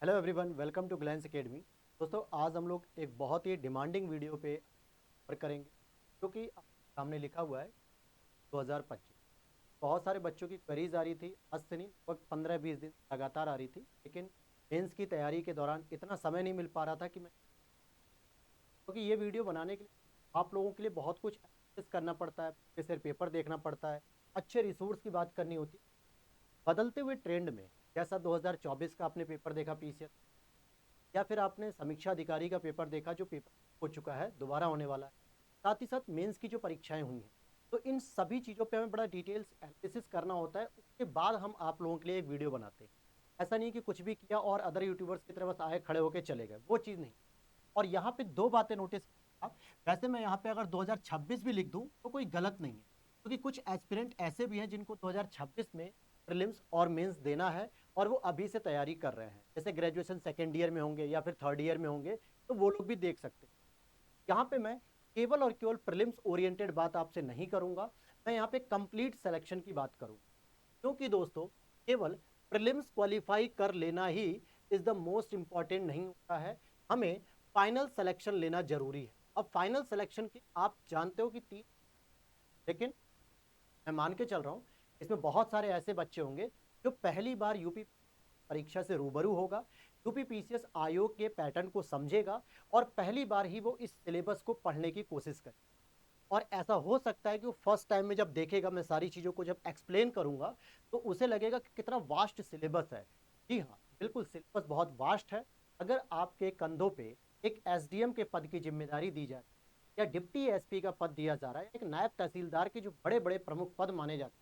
Hello everyone, welcome to Glance Academy. दोस्तों, आज हम लोग एक बहुत ही डिमांडिंग वीडियो पे वर्क करेंगे, जो कि सामने लिखा हुआ है 2025। बहुत सारे बच्चों की क्वेरीज आ रही थी, आज से नहीं लगभग 15-20 दिन लगातार आ रही थी, लेकिन मेंस की तैयारी के दौरान इतना समय नहीं मिल पा रहा था कि मैं, क्योंकि ये वीडियो बनाने के लिए आप लोगों के लिए बहुत कुछ एनालिसिस करना पड़ता है, फिर से पेपर देखना पड़ता है, अच्छे रिसोर्स की बात करनी होती है बदलते हुए ट्रेंड में। जैसा 2024 का आपने पेपर देखा पीसीएस, या फिर आपने समीक्षा अधिकारी का पेपर देखा जो पेपर हो चुका है, दोबारा होने वाला है, साथ ही साथ मेंस की जो परीक्षाएं हुई हैं, तो इन सभी चीज़ों पे हमें बड़ा डिटेल्स एनालिसिस करना होता है। उसके बाद हम आप लोगों के लिए एक वीडियो बनाते हैं। ऐसा नहीं कि कुछ भी किया और अदर यूट्यूबर्स की तरह बस आए खड़े होकर चले गए, वो चीज़ नहीं। और यहाँ पे दो बातें नोटिस आप, वैसे मैं यहाँ पे अगर 2026 भी लिख दूं तो कोई गलत नहीं है, क्योंकि कुछ एस्पिरेंट ऐसे भी हैं जिनको 2026 में प्रीलिम्स और मेंस देना है और वो अभी से तैयारी कर रहे हैं, जैसे ग्रेजुएशन सेकेंड ईयर में होंगे या फिर थर्ड ईयर में होंगे, तो वो लोग भी देख सकते हैं। यहाँ पे मैं केवल और केवल प्रीलिम्स ओरिएंटेड बात आपसे नहीं करूंगा, मैं यहाँ पे कंप्लीट सिलेक्शन की बात करूंगा, क्योंकि दोस्तों केवल प्रीलिम्स क्वालिफाई कर लेना he is the most important नहीं होता है, हमें फाइनल सिलेक्शन लेना जरूरी है। अब फाइनल सिलेक्शन की आप जानते हो कि तीन, लेकिन मैं मान के चल रहा हूँ इसमें बहुत सारे ऐसे बच्चे होंगे जो पहली बार यूपी परीक्षा से रूबरू होगा, यूपी पीसीएस आयोग के पैटर्न को समझेगा और पहली बार ही वो इस सिलेबस को पढ़ने की कोशिश करे। और ऐसा हो सकता है कि वो फर्स्ट टाइम में जब देखेगा, मैं सारी चीज़ों को जब एक्सप्लेन करूंगा, तो उसे लगेगा कि कितना वास्ट सिलेबस है। जी हाँ, बिल्कुल सिलेबस बहुत वास्ट है। अगर आपके कंधों पे एक एसडीएम के पद की जिम्मेदारी दी जाए या डिप्टी एसपी का पद दिया जा रहा है, एक नायब तहसीलदार के जो बड़े बड़े प्रमुख पद माने जाते हैं,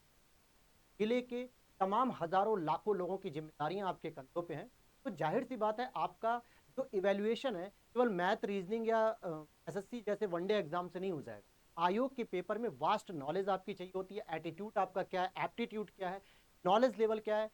जिले के तमाम हजारों लाखों लोगों की जिम्मेदारियां आपके कंधों पे हैं, तो जाहिर सी बात है आपका जो इवेल्युएशन है केवल मैथ रीजनिंग या एसएससी जैसे वनडे एग्जाम से नहीं हो जाएगा। आयोग के पेपर में वास्ट नॉलेज आपकी चाहिए होती है, एटीट्यूड आपका क्या है, एप्टीट्यूड क्या है, नॉलेज लेवल क्या है,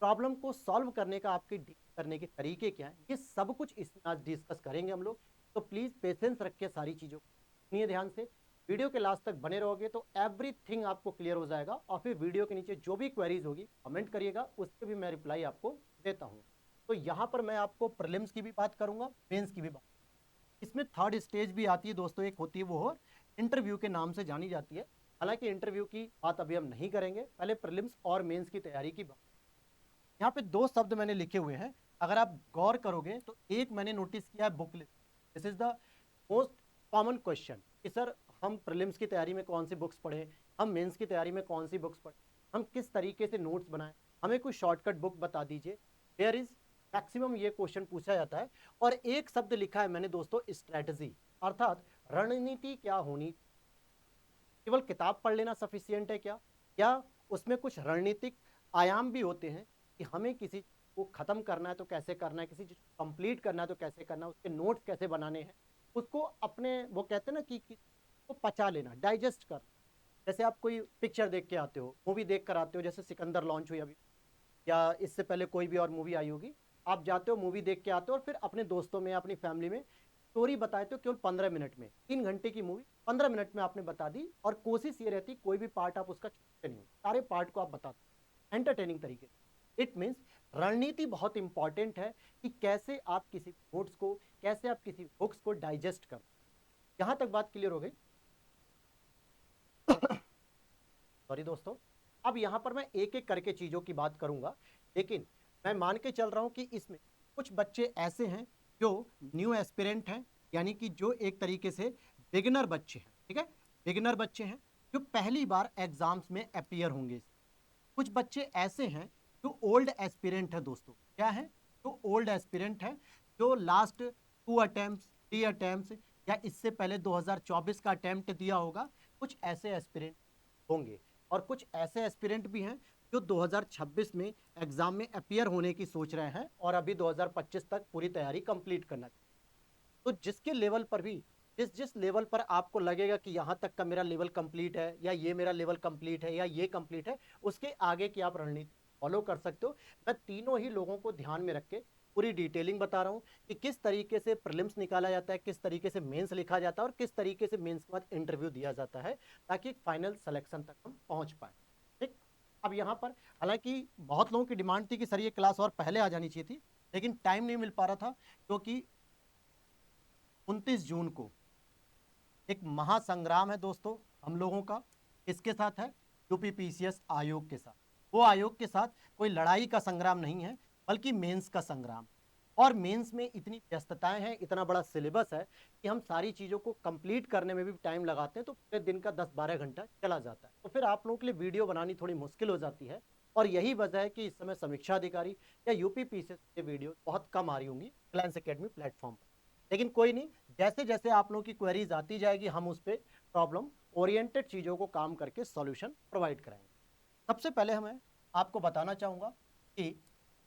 प्रॉब्लम को सॉल्व करने का आपके डील करने के तरीके क्या है, ये सब कुछ इसमें आज डिस्कस करेंगे हम लोग। तो प्लीज पेशेंस रखिए, सारी चीजों को सुनिए ध्यान से, वीडियो के लास्ट तक बने रहोगे तो एवरीथिंग आपको क्लियर हो जाएगा। और फिर वीडियो के नीचे जो भी क्वेरीज होगी कमेंट करिएगा, उसके भी मैं रिप्लाई आपको देता हूँ। तो यहाँ पर मैं आपको प्रीलिम्स की भी बात करूंगा, मेंस की भी बात। इसमें थर्ड स्टेज भी आती है दोस्तों, एक होती है वो इंटरव्यू के नाम से जानी जाती है। हालांकि इंटरव्यू की बात अभी हम नहीं करेंगे, पहले प्रीलिम्स और मेंस की तैयारी की बात। यहाँ पे दो शब्द मैंने लिखे हुए हैं, अगर आप गौर करोगे तो एक मैंने नोटिस किया है, book list. This is the most common question कि सर हम प्रीलिम्स की तैयारी में कौन सी बुक्स पढ़ें, हम मेंस की तैयारी में कौन सी बुक्स पढ़ें, हम किस तरीके से नोट्स बनाएं, हमें कोई शॉर्टकट बुक बता दीजिए। देयर इज मैक्सिमम ये क्वेश्चन पूछा जाता है। और एक शब्द लिखा है मैंने दोस्तों, स्ट्रेटजी, अर्थात रणनीति क्या होनी। केवल किताब पढ़ लेना सफिशियंट है क्या, या उसमें कुछ रणनीतिक आयाम भी होते हैं कि हमें किसी को खत्म करना है तो कैसे करना है, किसी चीज को कंप्लीट करना है तो कैसे करना है, उसके नोट्स कैसे बनाने हैं, उसको अपने वो कहते हैं ना कि को पचा लेना, डाइजेस्ट कर। जैसे आप कोई पिक्चर देख के आते हो, मूवी देख कर आते हो, जैसे सिकंदर लॉन्च हुई अभी, या इससे पहले कोई भी और मूवी आई होगी, आप जाते हो मूवी देख के आते हो और फिर अपने दोस्तों में अपनी फैमिली में स्टोरी बताते हो, केवल 15 मिनट में, 3 घंटे की मूवी 15 मिनट में आपने बता दी। और कोशिश ये रहती कोई भी पार्ट आप उसका छोड़ते नहीं हो, सारे पार्ट को आप बताते एंटरटेनिंग तरीके से। इट मीन्स रणनीति बहुत इंपॉर्टेंट है कि कैसे आप किसी नोट्स को, कैसे आप किसी बुक्स को डाइजेस्ट कर। यहां तक बात क्लियर हो गई? सॉरी दोस्तों, अब यहां पर मैं एक एक करके चीजों की बात करूंगा, लेकिन मैं मान के चल रहा हूं कि इसमें कुछ बच्चे ऐसे हैं जो न्यू एस्पिरेंट हैं, यानी कि जो एक तरीके से बिगिनर बच्चे हैं, ठीक है, बिगिनर बच्चे हैं जो पहली बार एग्जाम्स में अपियर होंगे। कुछ बच्चे ऐसे हैं जो ओल्ड एस्पिरेंट है दोस्तों, क्या है, जो ओल्ड एस्पिरेंट है, जो लास्ट 2 अटेम्प्ट 3 अटेम्प्ट या इससे पहले 2024 का अटेम्प्ट दिया होगा, कुछ ऐसे एस्पिरेंट होंगे। और कुछ ऐसे एस्पिरेंट भी हैं जो 2026 में एग्जाम में अपियर होने की सोच रहे हैं और अभी 2025 तक पूरी तैयारी कंप्लीट करना। तो जिसके लेवल पर भी, जिस जिस लेवल पर आपको लगेगा कि यहाँ तक का मेरा लेवल कंप्लीट है, या ये मेरा लेवल कंप्लीट है, या ये कंप्लीट है, उसके आगे की आप रणनीति फॉलो कर सकते हो। मैं तीनों ही लोगों को ध्यान में रख के पूरी डिटेलिंग बता रहा हूँ कि किस तरीके से प्रीलिम्स निकाला जाता है, किस तरीके से मेंस लिखा जाता है और किस तरीके से मेंस के बाद इंटरव्यू दिया जाता है, ताकि फाइनल सिलेक्शन तक हम पहुंच पाए। ठीक। अब यहाँ पर हालांकि बहुत लोगों की डिमांड थी कि सर ये क्लास और पहले आ जानी चाहिए थी, लेकिन टाइम नहीं मिल पा रहा था क्योंकि 29 जून को एक महासंग्राम है दोस्तों हम लोगों का। किसके साथ है? यूपीपीसीएस आयोग के साथ। वो आयोग के साथ कोई लड़ाई का संग्राम नहीं है, बल्कि मेंस का संग्राम। और मेंस में इतनी व्यस्तताएं हैं, इतना बड़ा सिलेबस है कि हम सारी चीज़ों को कंप्लीट करने में भी टाइम लगाते हैं, तो पूरे दिन का 10-12 घंटा चला जाता है। तो फिर आप लोगों के लिए वीडियो बनानी थोड़ी मुश्किल हो जाती है। और यही वजह है कि इस समय समीक्षा अधिकारी या यूपीपीसीएस के वीडियो बहुत कम आ रही होंगी क्लाइंस एकेडमी प्लेटफॉर्म पर। लेकिन कोई नहीं, जैसे जैसे आप लोगों की क्वेरीज आती जाएगी हम उस पर प्रॉब्लम ओरिएंटेड चीज़ों को काम करके सॉल्यूशन प्रोवाइड कराएंगे। सबसे पहले हमें आपको बताना चाहूँगा कि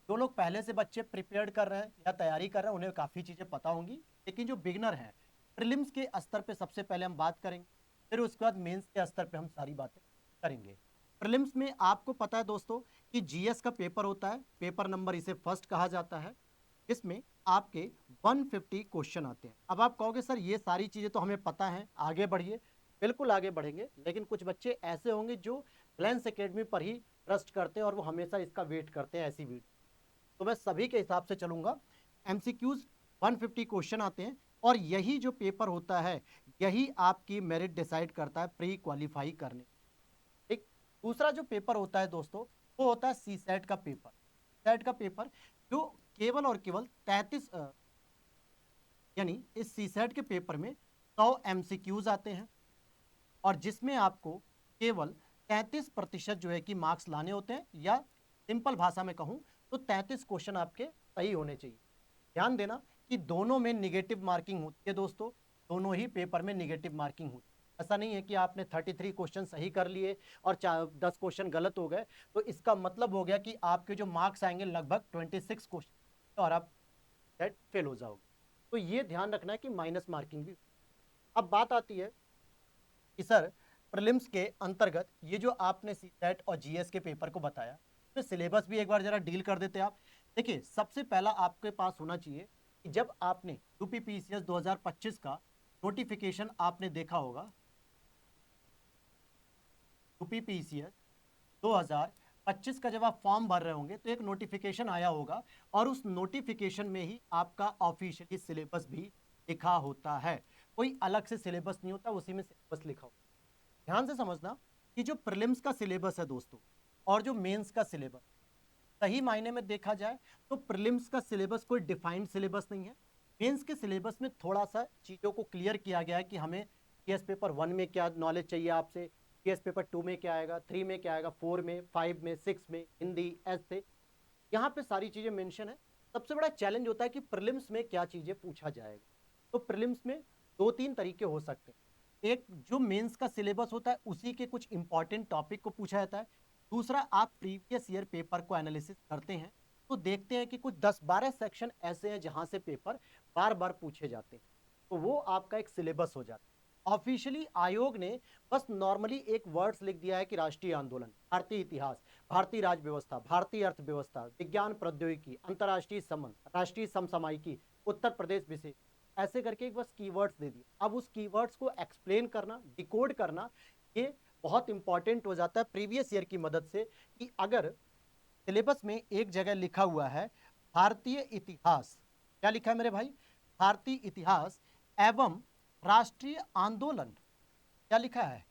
जो लोग पहले से बच्चे प्रिपेयर्ड कर रहे हैं या तैयारी कर रहे हैं उन्हें काफ़ी चीज़ें पता होंगी, लेकिन जो बिगनर हैं प्रीलिम्स के स्तर पे सबसे पहले हम बात करेंगे, फिर उसके बाद मेंस के स्तर पे हम सारी बातें करेंगे। प्रीलिम्स में आपको पता है दोस्तों कि जीएस का पेपर होता है, पेपर नंबर इसे फर्स्ट कहा जाता है। इसमें आपके 150 क्वेश्चन आते हैं। अब आप कहोगे सर ये सारी चीज़ें तो हमें पता है, आगे बढ़िए। बिल्कुल आगे बढ़ेंगे, लेकिन कुछ बच्चे ऐसे होंगे जो क्लाइंस एकेडमी पर ही ट्रस्ट करते हैं और वो हमेशा इसका वेट करते हैं ऐसी वीडियो। तो मैं सभी के हिसाब से चलूंगा। एमसीक्यूज 150 क्वेश्चन आते हैं और यही जो पेपर होता है यही आपकी मेरिट डिसाइड करता है प्री क्वालिफाई करने। ठीक। दूसरा जो पेपर होता है दोस्तों वो होता है सी सेट का पेपर। सेट का पेपर जो केवल और केवल 33 यानी इस सी सेट के पेपर में 100 एमसीक्यूज आते हैं और जिसमें आपको केवल 33% जो है कि मार्क्स लाने होते हैं, या सिंपल भाषा में कहूं तो 33 क्वेश्चन आपके सही होने चाहिए। ध्यान देना कि दोनों में निगेटिव मार्किंग होती है दोस्तों, दोनों ही पेपर में निगेटिव मार्किंग होती है। ऐसा नहीं है कि आपने 33 क्वेश्चन सही कर लिए और 10 क्वेश्चन गलत हो गए तो इसका मतलब हो गया कि आपके जो मार्क्स आएंगे लगभग 26 क्वेश्चन और आप फेल हो जाओगे। तो ये ध्यान रखना है कि माइनस मार्किंग भी। अब बात आती है कि सर प्रीलिम्स के अंतर्गत ये जो आपने सीटेट और जीएस के पेपर को बताया, तो सिलेबस भी एक बार जरा डील कर देते आप। देखिए सबसे पहला आपके पास होना चाहिए कि जब आपने यूपीपीसीएस 2025 का नोटिफिकेशन आपने देखा होगा, यूपीपीसीएस 2025 का जब आप फॉर्म भर रहे होंगे तो एक नोटिफिकेशन आया होगा और उस नोटिफिकेशन में ही आपका ऑफिशियली सिलेबस भी लिखा होता है। कोई अलग से सिलेबस नहीं होता, उसी में सिलेबस लिखा होता है। ध्यान से समझना कि जो प्रीलिम्स का सिलेबस है दोस्तों और जो मेंस का सिलेबस, सही मायने में देखा जाए तो प्रीलिम्स का सिलेबस कोई डिफाइंड सिलेबस नहीं है। मेंस के सिलेबस में थोड़ा सा चीज़ों को क्लियर किया गया है कि हमें जीएस पेपर 1 में क्या नॉलेज चाहिए आपसे, जीएस पेपर 2 में क्या आएगा, 3 में क्या आएगा, 4 में, 5 में, 6 में, हिंदी ऐसे यहाँ पे सारी चीज़ें मेंशन है। सबसे बड़ा चैलेंज होता है कि प्रीलिम्स में क्या चीज़ें पूछा जाएगा। तो प्रीलिम्स में 2-3 तरीके हो सकते हैं। एक जो मेंस का सिलेबस होता है उसी के कुछ इंपॉर्टेंट टॉपिक को पूछा जाता है। दूसरा आप प्रीवियस ईयर पेपर को एनालिसिस करते हैं तो देखते हैं कि कुछ 10-12 सेक्शन ऐसे हैं जहां से पेपर बार बार पूछे जाते हैं, तो वो आपका एक सिलेबस हो जाता है। ऑफिशियली आयोग ने बस नॉर्मली एक वर्ड्स लिख दिया है कि राष्ट्रीय आंदोलन, भारतीय इतिहास, भारतीय राज्य व्यवस्था, भारतीय अर्थव्यवस्था, विज्ञान प्रौद्योगिकी, अंतर्राष्ट्रीय संबंध, राष्ट्रीय समसामयिकी, उत्तर प्रदेश विषय, ऐसे करके एक बस कीवर्ड्स दे दिए। अब उस कीवर्ड्स को एक्सप्लेन करना, डिकोड करना, ये बहुत इंपॉर्टेंट हो जाता है प्रीवियस ईयर की मदद से। कि अगर सिलेबस में एक जगह लिखा हुआ है भारतीय इतिहास, क्या लिखा है मेरे भाई, भारतीय इतिहास एवं राष्ट्रीय आंदोलन, क्या लिखा है,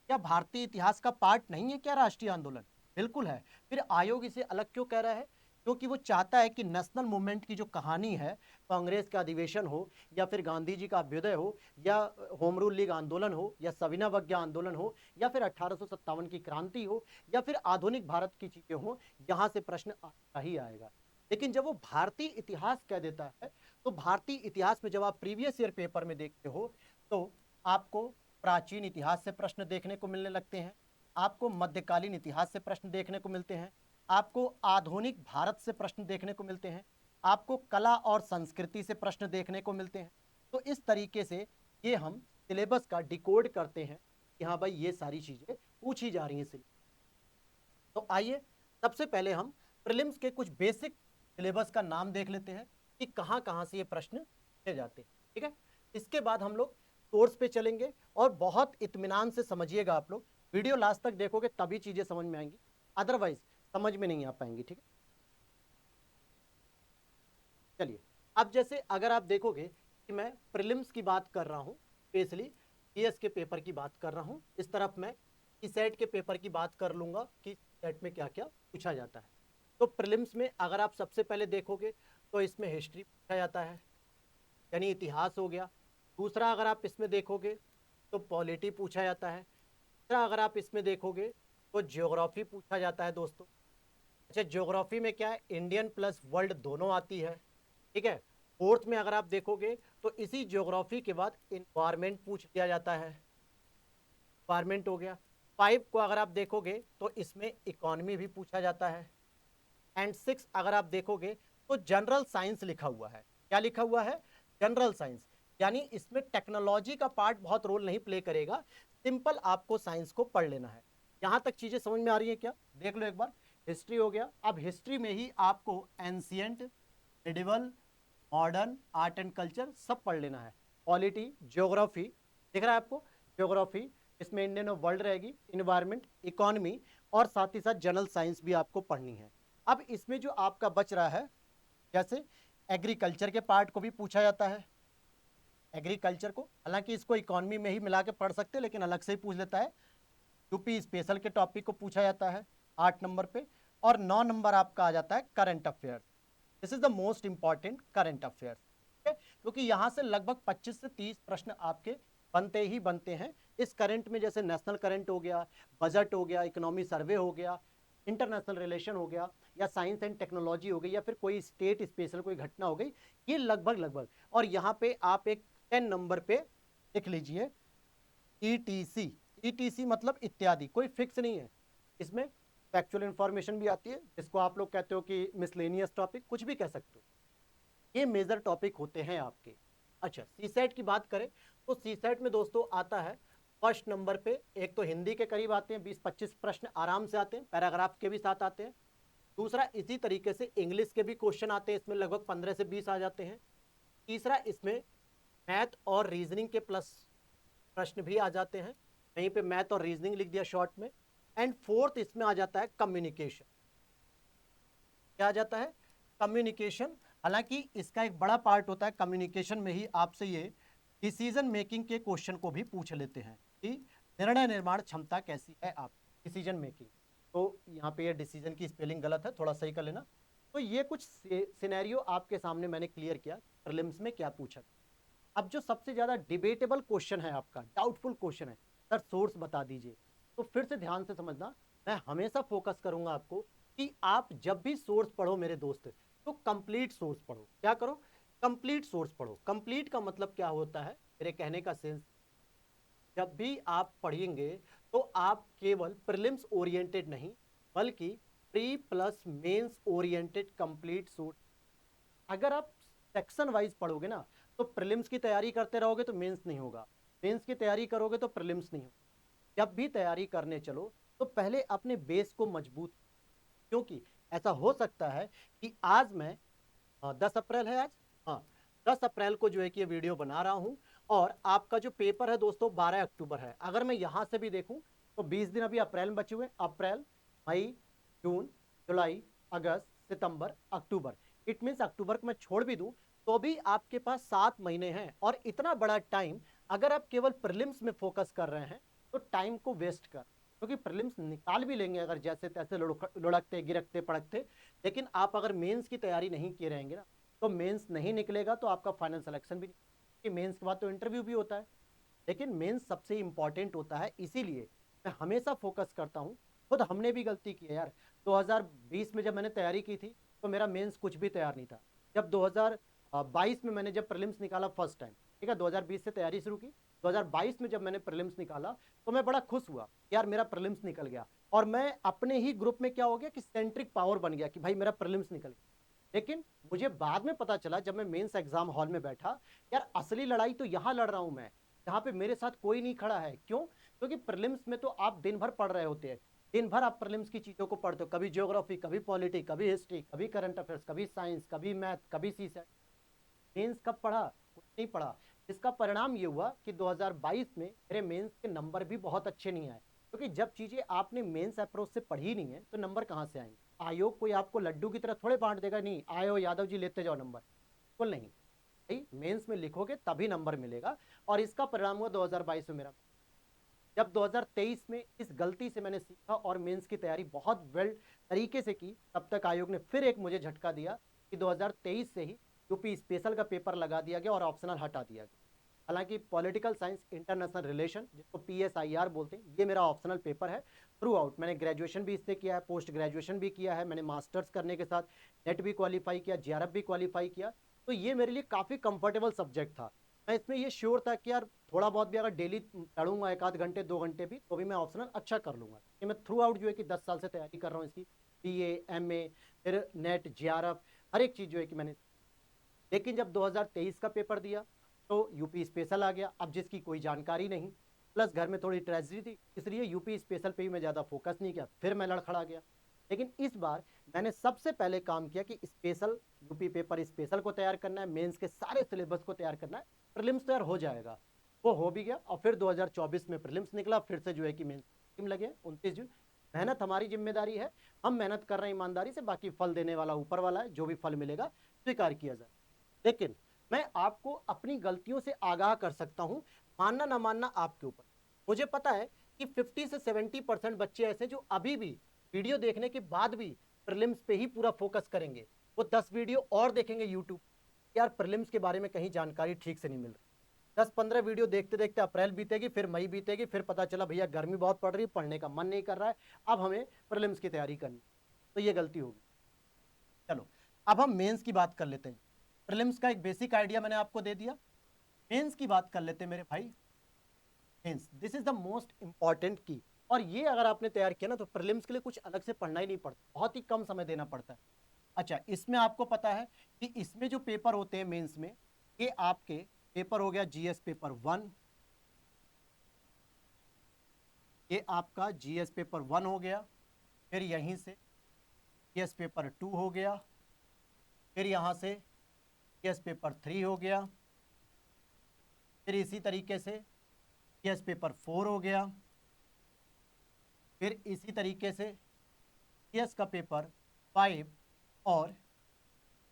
क्या भारतीय इतिहास का पार्ट नहीं है क्या राष्ट्रीय आंदोलन? बिल्कुल है। फिर आयोग इसे अलग क्यों कह रहा है? क्योंकि वो चाहता है कि नेशनल मूवमेंट की जो कहानी है, कांग्रेस का अधिवेशन हो या फिर गांधी जी का अभ्युदय हो या होम रूल लीग आंदोलन हो या सविनावज्ञा आंदोलन हो या फिर 1857 की क्रांति हो या फिर आधुनिक भारत की चीजें हो, यहाँ से प्रश्न आता ही आएगा। लेकिन जब वो भारतीय इतिहास कह देता है तो भारतीय इतिहास में जब आप प्रीवियस ईयर पेपर में देखते हो तो आपको प्राचीन इतिहास से प्रश्न देखने को मिलने लगते हैं, आपको मध्यकालीन इतिहास से प्रश्न देखने को मिलते हैं, आपको आधुनिक भारत से प्रश्न देखने को मिलते हैं, आपको कला और संस्कृति से प्रश्न देखने को मिलते हैं। तो इस तरीके से ये हम सिलेबस का डिकोड करते हैं कि हाँ भाई ये सारी चीजें पूछी जा रही हैं सिलेबस। तो आइए सबसे पहले हम प्रीलिम्स के कुछ बेसिक सिलेबस का नाम देख लेते हैं कि कहाँ कहाँ से ये प्रश्न पूछे जाते हैं। ठीक है, इसके बाद हम लोग सोर्स पे चलेंगे और बहुत इत्मीनान से समझिएगा आप लोग, वीडियो लास्ट तक देखोगे तभी चीजें समझ में आएंगी, अदरवाइज समझ में नहीं आ पाएंगी। ठीक है, चलिए, अब जैसे अगर आप देखोगे कि मैं प्रीलिम्स की बात कर रहा हूँ, स्पेशली पीएस के पेपर की बात कर रहा हूँ, इस तरफ मैं सेट के पेपर की बात कर लूंगा कि सेट में क्या क्या पूछा जाता है। तो प्रीलिम्स में अगर आप सबसे पहले देखोगे तो इसमें हिस्ट्री पूछा जाता है, यानी इतिहास हो गया। दूसरा अगर आप इसमें देखोगे तो पॉलिटी पूछा जाता है। तीसरा अगर आप इसमें देखोगे तो ज्योग्राफी पूछा जाता है दोस्तों। अच्छा, ज्योग्राफी में क्या है, इंडियन प्लस वर्ल्ड दोनों आती है, ठीक है। फोर्थ में अगर आप देखोगे तो इसी ज्योग्राफी के बाद इन्वायरमेंट पूछ लिया जाता है, इन्वायरमेंट हो गया। 5 को अगर आप देखोगे तो इसमें इकोनॉमी भी पूछा जाता है। एंड 6 अगर आप देखोगे तो जनरल साइंस लिखा हुआ है। क्या लिखा हुआ है? जनरल साइंस, यानी इसमें टेक्नोलॉजी का पार्ट बहुत रोल नहीं प्ले करेगा, सिंपल आपको साइंस को पढ़ लेना है। यहां तक चीजें समझ में आ रही है क्या? देख लो एक बार, हिस्ट्री हो गया। अब हिस्ट्री में ही आपको ancient, medieval, modern, art and culture सब पढ़ लेना है। पॉलिटी, ज्योग्राफी दिख रहा है आपको, ज्योग्राफी, इसमें इंडियन और वर्ल्ड रहेगी, इन्वायरमेंट, इकोनॉमी और साथ ही साथ जनरल साइंस भी आपको पढ़नी है। अब इसमें जो आपका बच रहा है, जैसे एग्रीकल्चर के पार्ट को भी पूछा जाता है, एग्रीकल्चर को, हालांकि इसको इकोनॉमी में ही मिला के पढ़ सकते हैं लेकिन अलग से ही पूछ लेता है। यूपी स्पेशल के टॉपिक को पूछा जाता है 8 नंबर पे, और 9 नंबर आपका आ जाता है current affairs. This is the most important current affairs, क्योंकि यहां से लगभग 25 से 30 प्रश्न आपके बनते ही बनते हैं इस करंट में। जैसे नेशनल करंट हो गया, बजट हो गया, इकोनॉमी सर्वे हो गया, इंटरनेशनल रिलेशन हो गया, या साइंस एंड टेक्नोलॉजी हो गई, या फिर कोई स्टेट स्पेशल कोई घटना हो गई, ये लगभग लगभग। और यहाँ पे आप एक 10 नंबर पे लिख लीजिए ईटीसी। ईटीसी मतलब इत्यादि, कोई फिक्स नहीं है इसमें। फैक्चुअल इंफॉर्मेशन भी आती है, जिसको आप लोग कहते हो कि मिसलेनियस टॉपिक, कुछ भी कह सकते हो। ये मेजर टॉपिक होते हैं आपके। अच्छा, सी सेट की बात करें तो सी सेट में दोस्तों आता है फर्स्ट नंबर पे, एक तो हिंदी के करीब आते हैं 20-25 प्रश्न आराम से आते हैं, पैराग्राफ के भी साथ आते हैं। दूसरा, इसी तरीके से इंग्लिश के भी क्वेश्चन आते हैं, इसमें लगभग 15 से 20 आ जाते हैं। तीसरा, इसमें मैथ और रीजनिंग के प्लस प्रश्न भी आ जाते हैं, वहीं पे मैथ और रीजनिंग लिख दिया शॉर्ट में। एंड फोर्थ, इसमें आ जाता है कम्युनिकेशन। क्या आ जाता है? कम्युनिकेशन। हालांकि इसका एक बड़ा पार्ट होता है कम्युनिकेशन में ही, आपसे ये डिसीजन मेकिंग के क्वेश्चन को भी पूछ लेते हैं कि निर्णय निर्माण क्षमता कैसी है आप, डिसीजन मेकिंग। तो यहाँ पे ये डिसीजन की स्पेलिंग गलत है, थोड़ा सही कर लेना। तो ये कुछ सिनेरियो आपके सामने मैंने क्लियर किया प्रीलिम्स में क्या पूछा। अब जो सबसे ज्यादा डिबेटेबल क्वेश्चन है आपका, डाउटफुल क्वेश्चन है, सर सोर्स बता दीजिए। तो फिर से ध्यान से समझना, मैं हमेशा फोकस करूंगा आपको कि आप जब भी सोर्स पढ़ो मेरे दोस्त, तो कंप्लीट सोर्स पढ़ो। क्या करो? कंप्लीट सोर्स पढ़ो। कंप्लीट का मतलब क्या होता है, मेरे कहने का सेंस, जब भी आप पढ़ेंगे तो आप केवल प्रीलिम्स ओरिएंटेड नहीं, बल्कि pre plus mains oriented complete source. अगर आप सेक्शन वाइज पढ़ोगे ना, तो प्रीलिम्स की तैयारी करते रहोगे तो मेंस नहीं होगा, मेंस की तैयारी करोगे तो प्रीलिम्स नहीं होगा। जब भी तैयारी करने चलो तो पहले अपने बेस को मजबूत, क्योंकि ऐसा हो सकता है कि आज मैं 10 अप्रैल है आज, हाँ 10 अप्रैल को जो है कि ये वीडियो बना रहा हूँ, और आपका जो पेपर है दोस्तों 12 अक्टूबर है। अगर मैं यहाँ से भी देखूँ तो 20 दिन अभी अप्रैल में बचे हुए, अप्रैल, मई, जून, जुलाई, अगस्त, सितंबर, अक्टूबर। इट मीन्स अक्टूबर को मैं छोड़ भी दूं तो भी आपके पास 7 महीने हैं। और इतना बड़ा टाइम अगर आप केवल प्रीलिम्स में फोकस कर रहे हैं तो टाइम को वेस्ट कर, क्योंकि प्रीलिम्स निकाल भी लेंगे अगर जैसे तैसे लुढ़कते गिरकते पड़कते, लेकिन आप अगर मेंस की तैयारी नहीं किए रहेंगे ना, तो मेंस नहीं निकलेगा तो आपका फाइनल सिलेक्शन भी नहीं। मेंस के बाद तो इंटरव्यू भी होता है, लेकिन मेंस सबसे इंपॉर्टेंट होता है। इसीलिए मैं हमेशा फोकस करता हूँ। खुद हमने भी गलती की है यार, 2020 में जब मैंने तैयारी की थी तो मेरा मेंस कुछ भी तैयार नहीं था। जब 2022 में मैंने जब प्रीलिम्स निकाला फर्स्ट टाइम, ठीक है, 2020 से तैयारी शुरू की, 2022 में जब मैंने प्रीलिम्स निकाला तो मैं बड़ा खुश हुआ यार मेरा प्रीलिम्स निकल गया। और मैं अपने ही ग्रुप में क्या हो गया कि सेंट्रिक पावर बन गया कि भाई मेरा प्रीलिम्स निकल गया। लेकिन मुझे बाद में पता चला जब मैं मेंस एग्जाम हॉल में बैठा, यार असली लड़ाई तो यहाँ लड़ रहा हूँ मैं, जहाँ पे मेरे साथ कोई नहीं खड़ा है। क्यों? क्योंकि प्रीलिम्स में तो आप दिन भर पढ़ रहे होते हैं, दिन भर आप प्रीलिम्स की चीजों को पढ़ते हो, कभी ज्योग्राफी, कभी पॉलिटी, कभी हिस्ट्री, कभी करंट अफेयर्स, कभी साइंस, कभी मैथ, कभी सी सेट। मेंस कब पढ़ा? कुछ नहीं पढ़ा। इसका परिणाम ये हुआ कि 2022 में मेरे मेंस के नंबर भी बहुत अच्छे नहीं आए, क्योंकि जब चीजें आपने मेंस अप्रोच से पढ़ी नहीं है तो नंबर कहाँ से आएंगे? आयोग कोई आपको लड्डू की तरह थोड़े बांट देगा, नहीं आयो यादव जी लेते जाओ नंबर। बिल्कुल नहीं भाई, मेंस में लिखोगे तभी नंबर मिलेगा। और इसका परिणाम हुआ 2022 में मेरा, जब 2023 में इस गलती से मैंने सीखा और मेंस की तैयारी बहुत वेल तरीके से की, तब तक आयोग ने फिर एक मुझे झटका दिया कि 2023 से ही यूपी स्पेशल का पेपर लगा दिया गया और ऑप्शनल हटा दिया गया। हालांकि पॉलिटिकल साइंस इंटरनेशनल रिलेशन, जिसको PSIR बोलते हैं, ये मेरा ऑप्शनल पेपर है थ्रू आउट। मैंने ग्रेजुएशन भी इससे किया है, पोस्ट ग्रेजुएशन भी किया है, मैंने मास्टर्स करने के साथ नेट भी क्वालिफाई किया, JRF भी क्वालिफाई किया। तो ये मेरे लिए काफ़ी कंफर्टेबल सब्जेक्ट था। मैं इसमें ये श्योर था कि यार थोड़ा बहुत भी अगर डेली पढ़ूंगा 1 आध घंटे 2 घंटे भी, तो भी मैं ऑप्शनल अच्छा कर लूंगा। कि मैं थ्रू आउट जो है कि 10 साल से तैयारी कर रहा हूँ इसकी, BA MA फिर नेट JRF हर एक चीज़ जो है कि मैंने। लेकिन जब 2023 का पेपर दिया तो यूपी स्पेशल आ गया, अब जिसकी कोई जानकारी नहीं, प्लस घर में थोड़ी ट्रेजेडी थी, इसलिए यूपी स्पेशल पे ही मैं ज़्यादा फोकस नहीं किया, फिर मैं लड़खड़ा गया। लेकिन इस बार मैंने सबसे पहले काम किया कि स्पेशल यूपी पेपर स्पेशल को तैयार करना है, मेंस के सारे सिलेबस को तैयार करना है। प्रीलिम्स तो यार हो जाएगा, वो हो भी गया। और फिर 2024 में प्रीलिम्स निकला, फिर से जो है कि मेंस टीम लगे 29 जून। मेहनत हमारी जिम्मेदारी है, हम मेहनत कर रहे हैं ईमानदारी से, बाकी फल देने वाला ऊपर वाला है, जो भी फल मिलेगा स्वीकार किया जाए। लेकिन मैं आपको अपनी गलतियों से आगाह कर सकता हूं, मानना ना मानना आपके ऊपर। मुझे पता है कि 50 से 70% बच्चे ऐसे जो अभी भी वीडियो देखने के बाद भी प्रीलिम्स पे ही पूरा फोकस करेंगे। वो 10 वीडियो और देखेंगे यूट्यूब, यार प्रीलिम्स के बारे में कहीं जानकारी ठीक से नहीं मिल रही। 10-15 वीडियो देखते देखते अप्रैल बीतेगी, फिर मई बीतेगी, फिर पता चला भैया गर्मी बहुत पड़ रही है, पढ़ने का मन नहीं कर रहा है, अब हमें प्रीलिम्स की तैयारी करनी। तो ये गलती होगी। चलो अब हम मेंस की बात कर लेते हैं। प्रीलिम्स का एक बेसिक आइडिया मैंने आपको दे दिया, मेंस की बात कर लेते हैं मेरे भाई। Mains this is the most important key. और ये अगर आपने तैयार किया ना, तो प्रीलिम्स के लिए कुछ अलग से पढ़ना ही नहीं पड़ता, बहुत ही कम समय देना पड़ता है। अच्छा, इसमें आपको पता है कि इसमें जो पेपर होते हैं मेंस में, ये आपके पेपर हो गया GS पेपर 1, ये आपका GS पेपर 1 हो गया। फिर यहीं से GS पेपर 2 हो गया, फिर यहां से GS पेपर 3 हो गया, फिर इसी तरीके से GS पेपर 4 हो गया, फिर इसी तरीके से GS का पेपर 5 और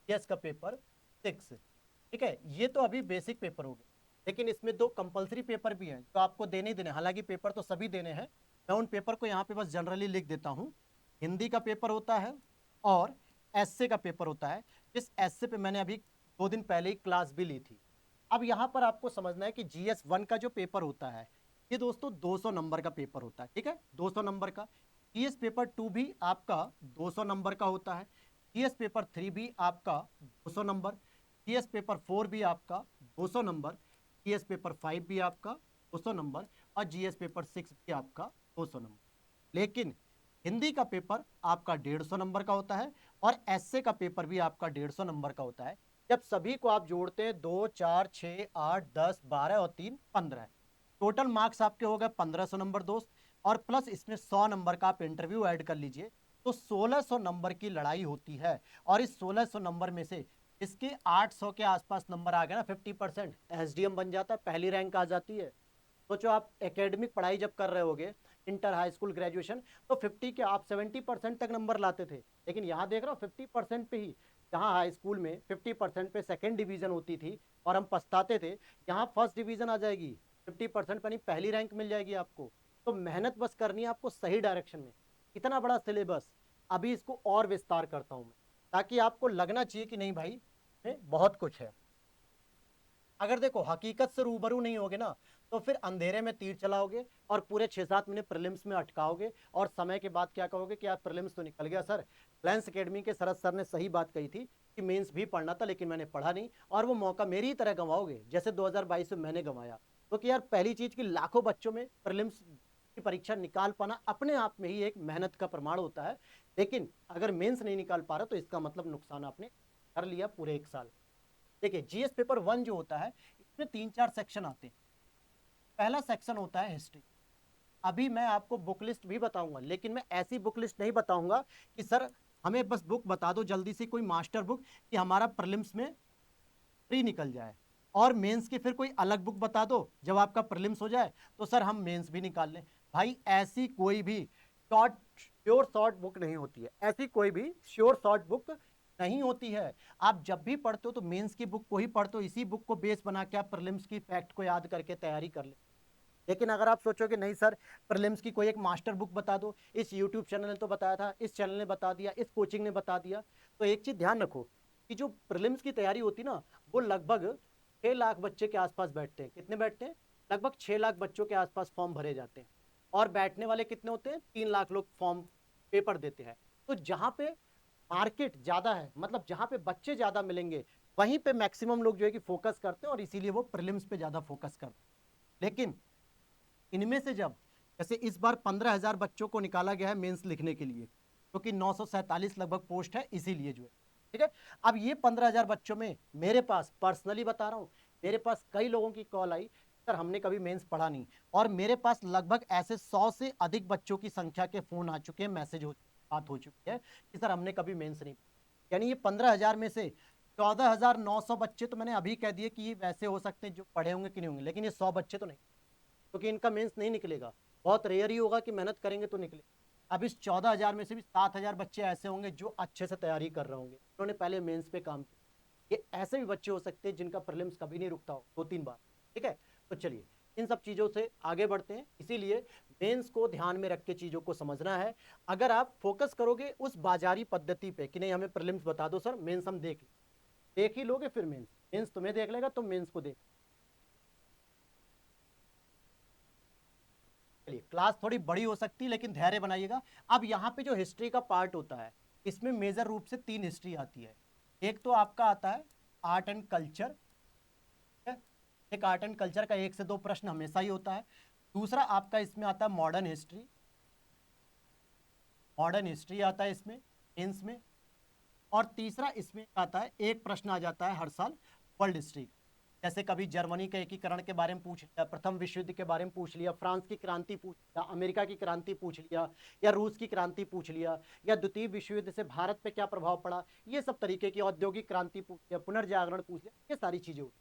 GS का पेपर 6। ठीक है, ये तो अभी बेसिक पेपर हो गए। लेकिन इसमें 2 कंपलसरी पेपर भी हैं जो आपको देने ही देने, हालांकि पेपर तो सभी देने हैं, मैं उन पेपर को यहाँ पे बस जनरली लिख देता हूँ। हिंदी का पेपर होता है और एसए का पेपर होता है। जिस एसए पे मैंने अभी 2 दिन पहले ही क्लास भी ली थी। अब यहाँ पर आपको समझना है कि GS 1 का जो पेपर होता है, ये दोस्तों 200 नंबर का पेपर होता है। ठीक है, 200 नंबर का। GS पेपर 2 भी आपका 200 नंबर का होता है। GS पेपर 3 भी आपका 200 नंबर, GS पेपर 4 भी आपका 200 नंबर, GS पेपर 5 भी आपका 200 नंबर और GS पेपर 6 भी आपका 200 नंबर। लेकिन हिंदी का पेपर आपका 150 नंबर का होता है और एसए का पेपर भी आपका 150 नंबर का होता है। जब सभी को आप जोड़ते हैं, 2 4 6 8 10 12 और 3 15, टोटल मार्क्स आपके हो गए 1500 नंबर दोस्त। और प्लस इसमें 100 नंबर का आप इंटरव्यू ऐड कर लीजिए, तो 1600 नंबर की लड़ाई होती है। और इस 1600 नंबर में से इसके 800 के आसपास नंबर आ गए ना, 50%, SDM बन जाता है, पहली रैंक आ जाती है। सोचो आप एकेडमिक पढ़ाई जब कर रहे होगे, इंटर हाई स्कूल ग्रेजुएशन, तो 50 के आप 70% तक नंबर लाते थे। लेकिन यहाँ देख रहे हो 50% पे ही, जहाँ हाई स्कूल में 50% पे सेकेंड डिवीजन होती थी और हम पछताते थे, यहाँ फर्स्ट डिवीजन आ जाएगी, 50% पे नहीं पहली रैंक मिल जाएगी आपको। तो मेहनत बस करनी है आपको सही डायरेक्शन में। इतना बड़ा सिलेबस, अभी इसको और विस्तार करता हूँ मैं, ताकि आपको लगना चाहिए कि नहीं भाई बहुत कुछ है। अगर देखो हकीकत से रूबरू नहीं होगे ना, तो फिर अंधेरे में तीर चलाओगे और पूरे 6-7 महीने प्रीलिम्स में अटकाओगे और समय के बाद क्या कहोगे कि यार प्रीलिम्स तो निकल गया सर। प्लान्स एकेडमी के शरद सर ने सही बात कही थी कि मेंस भी पढ़ना था, लेकिन मैंने पढ़ा नहीं, और वो मौका मेरी ही तरह गंवाओगे जैसे 2022 में मैंने गंवाया। क्योंकि तो यार पहली चीज की लाखों बच्चों में प्रीलिम्स की परीक्षा निकाल पाना अपने आप में ही एक मेहनत का प्रमाण होता है। लेकिन अगर मेंस नहीं निकाल पा रहा, तो इसका मतलब नुकसान आपने कर लिया पूरे 1 साल। देखिए GS पेपर 1 जो होता है, इसमें 3-4 सेक्शन आते हैं। पहला सेक्शन होता है हिस्ट्री। अभी मैं आपको बुक लिस्ट भी बताऊंगा, लेकिन मैं ऐसी बुक लिस्ट नहीं बताऊंगा कि सर हमें बस बुक बता दो जल्दी से, कोई मास्टर बुक, कि हमारा प्रीलिम्स में फ्री निकल जाए, और मेंस की फिर कोई अलग बुक बता दो जब आपका प्रीलिम्स हो जाए तो सर हम मेंस भी निकाल लें। भाई ऐसी कोई भी श्योर शॉर्ट बुक नहीं होती है, ऐसी कोई भी श्योर शॉर्ट बुक नहीं होती है। आप जब भी पढ़ते हो तो मेंस की बुक को ही पढ़ते हो, इसी बुक को बेस बना के आप प्रीलिम्स की फैक्ट को याद करके तैयारी कर ले। लेकिन अगर आप सोचोगे नहीं सर, प्रीलिम्स की कोई एक मास्टर बुक बता दो, इस यूट्यूब चैनल ने तो बताया था, इस चैनल ने बता दिया, इस कोचिंग ने बता दिया, तो एक चीज ध्यान रखो कि जो प्रीलिम्स की तैयारी होती ना, वो लगभग 6 लाख बच्चे के आसपास बैठते हैं। कितने बैठते हैं? लगभग 6 लाख बच्चों के आसपास फॉर्म भरे जाते हैं। और बैठने वाले कितने होते हैं? 3 लाख लोग फॉर्म पेपर देते हैं। तो जहां पे मार्केट ज्यादा है, मतलब जहां पे बच्चे ज्यादा मिलेंगे, वहीं पे मैक्सिमम लोग जो है कि फोकस करते हैं, और इसीलिए वो प्रीलिम्स पे ज्यादा फोकस करते हैं। लेकिन इनमें से जब जैसे इस बार 15,000 बच्चों को निकाला गया है मेंस लिखने के लिए, क्योंकि 947 लगभग पोस्ट है, इसीलिए जो है ठीक है। अब ये 15,000 बच्चों में मेरे पास, पर्सनली बता रहा हूँ, मेरे पास कई लोगों की कॉल आई, सर हमने कभी मेंस पढ़ा नहीं, और मेरे पास लगभग ऐसे 100 से अधिक बच्चों की संख्या के फोन आ चुके हैं, मैसेज हो बात हो चुकी है कि सर हमने कभी मेंस नहीं। यानी ये 15,000 में से 14,900 बच्चे तो मैंने अभी कह दिए कि ये वैसे हो सकते हैं जो पढ़े होंगे कि नहीं होंगे, लेकिन ये 100 बच्चे तो नहीं, क्योंकि इनका मेंस नहीं निकलेगा। बहुत रेयर ही होगा कि मेहनत करेंगे तो निकले। अब इस 14,000 में से भी 7,000 बच्चे ऐसे होंगे जो अच्छे से तैयारी कर रहे होंगे, उन्होंने पहले मेंस पे काम किया। ये ऐसे भी बच्चे हो सकते हैं जिनका प्रीलिम्स कभी नहीं रुकता हो, 2-3 बार। ठीक है, तो चलिए इन सब चीजों से आगे बढ़ते हैं। इसीलिए मेंस को ध्यान में रख के चीजों को समझना है। अगर आप फोकस करोगे उस बाजारी पद्धति पे कि नहीं हमें प्रीलिम्स बता दो सर, मेंस हम देख ही लोगे, फिर मेंस मेंस तुम्हें देख लेगा, तुम मेंस को देख। चलिए क्लास थोड़ी बड़ी हो सकती है, लेकिन धैर्य बनाइएगा। अब यहाँ पे जो हिस्ट्री का पार्ट होता है, इसमें मेजर रूप से 3 हिस्ट्री आती है। एक तो आपका आता है आर्ट एंड कल्चर, एक आर्ट एंड कल्चर का 1 से 2 प्रश्न हमेशा ही होता है। दूसरा आपका इसमें आता है मॉडर्न हिस्ट्री, मॉडर्न हिस्ट्री आता है इसमें मेंस में। और तीसरा इसमें आता है, एक प्रश्न आ जाता है हर साल, वर्ल्ड हिस्ट्री। जैसे कभी जर्मनी के एकीकरण के बारे में पूछ लिया, प्रथम विश्व युद्ध के बारे में पूछ लिया, फ्रांस की क्रांति पूछ लिया, अमेरिका की क्रांति पूछ लिया, या रूस की क्रांति पूछ लिया, या द्वितीय विश्व युद्ध से भारत पे क्या प्रभाव पड़ा, ये सब तरीके की औद्योगिक क्रांति पूछ लिया, पुनर्जागरण पूछ लिया, ये सारी चीजें होती।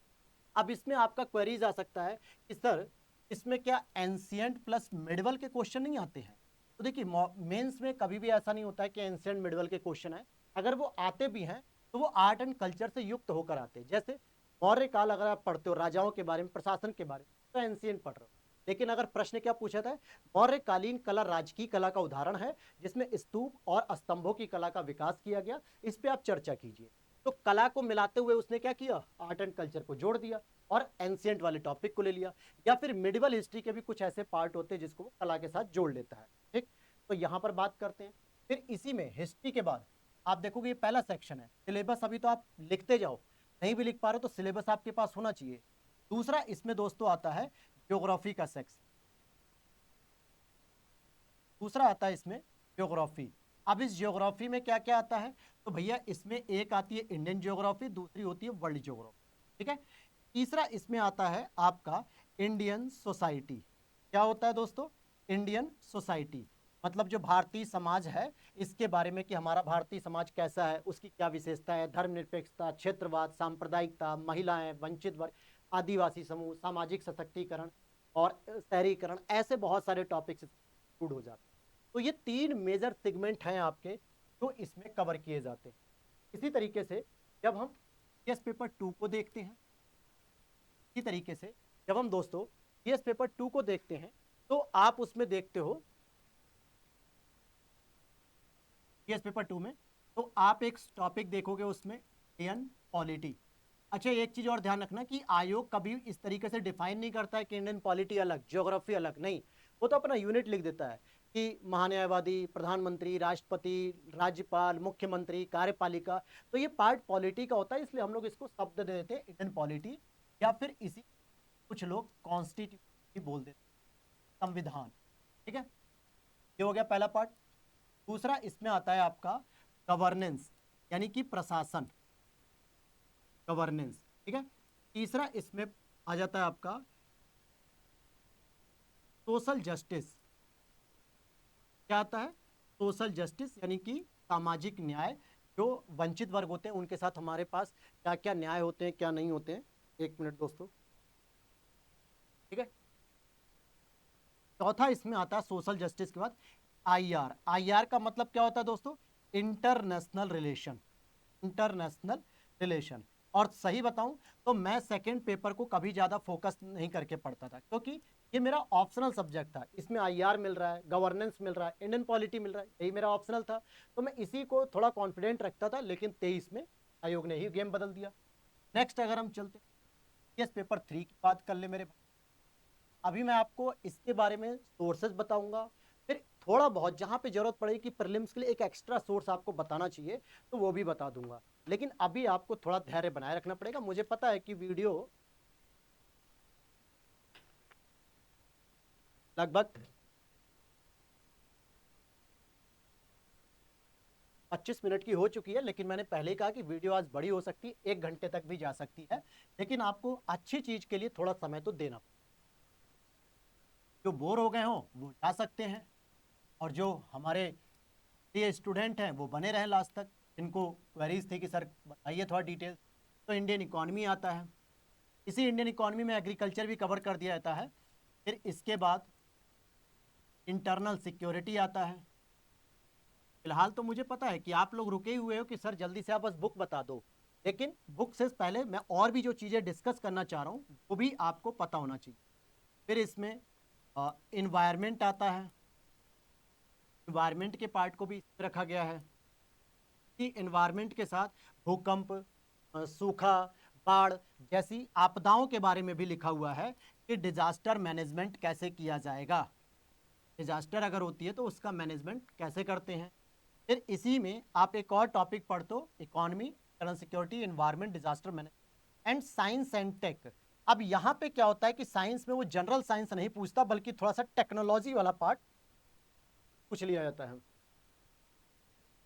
अब इसमें आपका क्वेरीज आ सकता है कि सर इसमें क्या एंशियंट प्लस मिडवल के क्वेश्चन नहीं आते हैं? तो देखिए मेंस में कभी भी ऐसा नहीं होता है कि एंशियंट मिडवल के क्वेश्चन है। अगर वो आते भी हैं तो वो आर्ट एंड कल्चर से युक्त होकर आते हैं। जैसे मौर्य काल अगर आप पढ़ते हो, राजाओं के बारे में, प्रशासन के बारे में, तो एंशियंट पढ़ रहे हो। लेकिन अगर प्रश्न क्या पूछा था, मौर्यकालीन कला राजकीय कला का उदाहरण है, जिसमें स्तूप और स्तंभों की कला का विकास किया गया, इस पे आप चर्चा कीजिए। तो कला को मिलाते हुए उसने क्या किया, आर्ट एंड कल्चर को जोड़ दिया और एंशियंट वाले टॉपिक को ले लिया। या फिर मिडिवल हिस्ट्री के भी कुछ ऐसे पार्ट होते हैं जिसको वो कला के साथ जोड़ लेता है। ठीक, तो यहां पर बात करते हैं। फिर इसी में हिस्ट्री के बाद आप देखोगे ये पहला सेक्शन है सिलेबस। अभी तो आप लिखते जाओ, नहीं भी लिख पा रहे हो तो सिलेबस आपके पास होना चाहिए। दूसरा इसमें दोस्तों आता है ज्योग्राफी का सेक्शन, दूसरा आता है इसमें ज्योग्राफी। अब इस ज्योग्राफी में क्या क्या आता है, तो भैया इसमें एक आती है इंडियन ज्योग्राफी, दूसरी होती है वर्ल्ड ज्योग्राफी। ठीक है, तीसरा इसमें आता है आपका इंडियन सोसाइटी। क्या होता है दोस्तों? इंडियन सोसाइटी मतलब जो भारतीय समाज है, इसके बारे में कि हमारा भारतीय समाज कैसा है, उसकी क्या विशेषता है, धर्मनिरपेक्षता, क्षेत्रवाद, सांप्रदायिकता, महिलाएं, वंचित वर्ग, आदिवासी समूह, सामाजिक सशक्तिकरण और शहरीकरण, ऐसे बहुत सारे टॉपिक्स इंक्लूड हो जाते हैं। तो ये 3 मेजर सेगमेंट हैं आपके जो इसमें कवर किए जाते हैं। इसी तरीके से जब हम केस पेपर 2 को देखते हैं, इसी तरीके से जब हम दोस्तों केस पेपर 2 को देखते हैं, तो आप उसमें देखते हो केस पेपर 2 में, तो आप एक टॉपिक देखोगे उसमें इंडियन पॉलिटी। अच्छा एक चीज और ध्यान रखना कि आयोग कभी इस तरीके से डिफाइन नहीं करता है कि इंडियन पॉलिटी अलग, ज्योग्राफी अलग, नहीं। वो तो अपना यूनिट लिख देता है कि महान्यायवादी, प्रधानमंत्री, राष्ट्रपति, राज्यपाल, मुख्यमंत्री, कार्यपालिका। तो ये पार्ट पॉलिटी का होता है, इसलिए हम लोग इसको शब्द दे देते हैं इंडियन पॉलिटी, या फिर इसी कुछ लोग कॉन्स्टिट्यूशन बोल देते हैं, संविधान। ठीक है, ये हो गया पहला पार्ट। दूसरा इसमें आता है आपका गवर्नेंस, यानी कि प्रशासन, गवर्नेंस। ठीक है, तीसरा इसमें आ जाता है आपका सोशल जस्टिस। क्या आता है? सोशल जस्टिस यानी कि सामाजिक न्याय। जो वंचित वर्ग होते हैं उनके साथ हमारे पास क्या क्या न्याय होते हैं, क्या नहीं होते हैं। एक मिनट दोस्तों, ठीक है। चौथा इसमें आता है सोशल जस्टिस के बाद आईआर। आईआर का मतलब क्या होता है दोस्तों? International relation. International relation. और सही बताऊं तो मैं सेकंड पेपर को कभी ज़्यादा फोकस नहीं करके पढ़ता था, क्योंकि ये मेरा ऑप्शनल सब्जेक्ट था। इसमें आईआर मिल रहा है, गवर्नेंस मिल रहा है, इंडियन पॉलिटी मिल रहा है, यही मेरा ऑप्शनल था। तो मैं इसी को थोड़ा कॉन्फिडेंट रखता था, लेकिन 23 में आयोग ने ही गेम बदल दिया। नेक्स्ट अगर हम चलते यस पेपर 3 की बात कर ले मेरे भाई, अभी मैं आपको इसके बारे में सोर्सेज बताऊंगा, फिर थोड़ा बहुत जहां पे जरूरत पड़ेगी कि प्रीलिम्स के लिए एक एक्स्ट्रा सोर्स आपको बताना चाहिए तो वो भी बता दूंगा। लेकिन अभी आपको थोड़ा धैर्य बनाए रखना पड़ेगा। मुझे पता है कि वीडियो लगभग 25 मिनट की हो चुकी है, लेकिन मैंने पहले ही कहा कि वीडियो आज बड़ी हो सकती है, 1 घंटे तक भी जा सकती है, लेकिन आपको अच्छी चीज के लिए थोड़ा समय तो देना। जो बोर हो गए हो वो जा सकते हैं, और जो हमारे ये स्टूडेंट हैं वो बने रहें लास्ट तक। इनको क्वेरीज थी कि सर बताइए थोड़ा डिटेल, तो इंडियन इकोनॉमी आता है। इसी इंडियन इकोनॉमी में एग्रीकल्चर भी कवर कर दिया जाता है। फिर इसके बाद इंटरनल सिक्योरिटी आता है। फिलहाल तो मुझे पता है कि आप लोग रुके हुए हो कि सर जल्दी से आप बस बुक बता दो, लेकिन बुक से पहले मैं और भी जो चीज़ें डिस्कस करना चाह रहा हूँ वो भी आपको पता होना चाहिए। फिर इसमें इन्वायरमेंट आता है। इन्वायरमेंट के पार्ट को भी रखा गया है कि इन्वायरमेंट के साथ भूकंप, सूखा, बाढ़ जैसी आपदाओं के बारे में भी लिखा हुआ है कि डिजास्टर मैनेजमेंट कैसे किया जाएगा। डिजास्टर अगर होती है तो उसका मैनेजमेंट कैसे करते हैं। फिर इसी में आप एक और टॉपिक पढ़ दो, economy, internal security, environment, disaster management and science and tech. अब यहाँ पे क्या होता है कि साइंस में वो जनरल साइंस नहीं पूछता, बल्कि थोड़ा सा टेक्नोलॉजी वाला पार्ट पूछ लिया जाता है।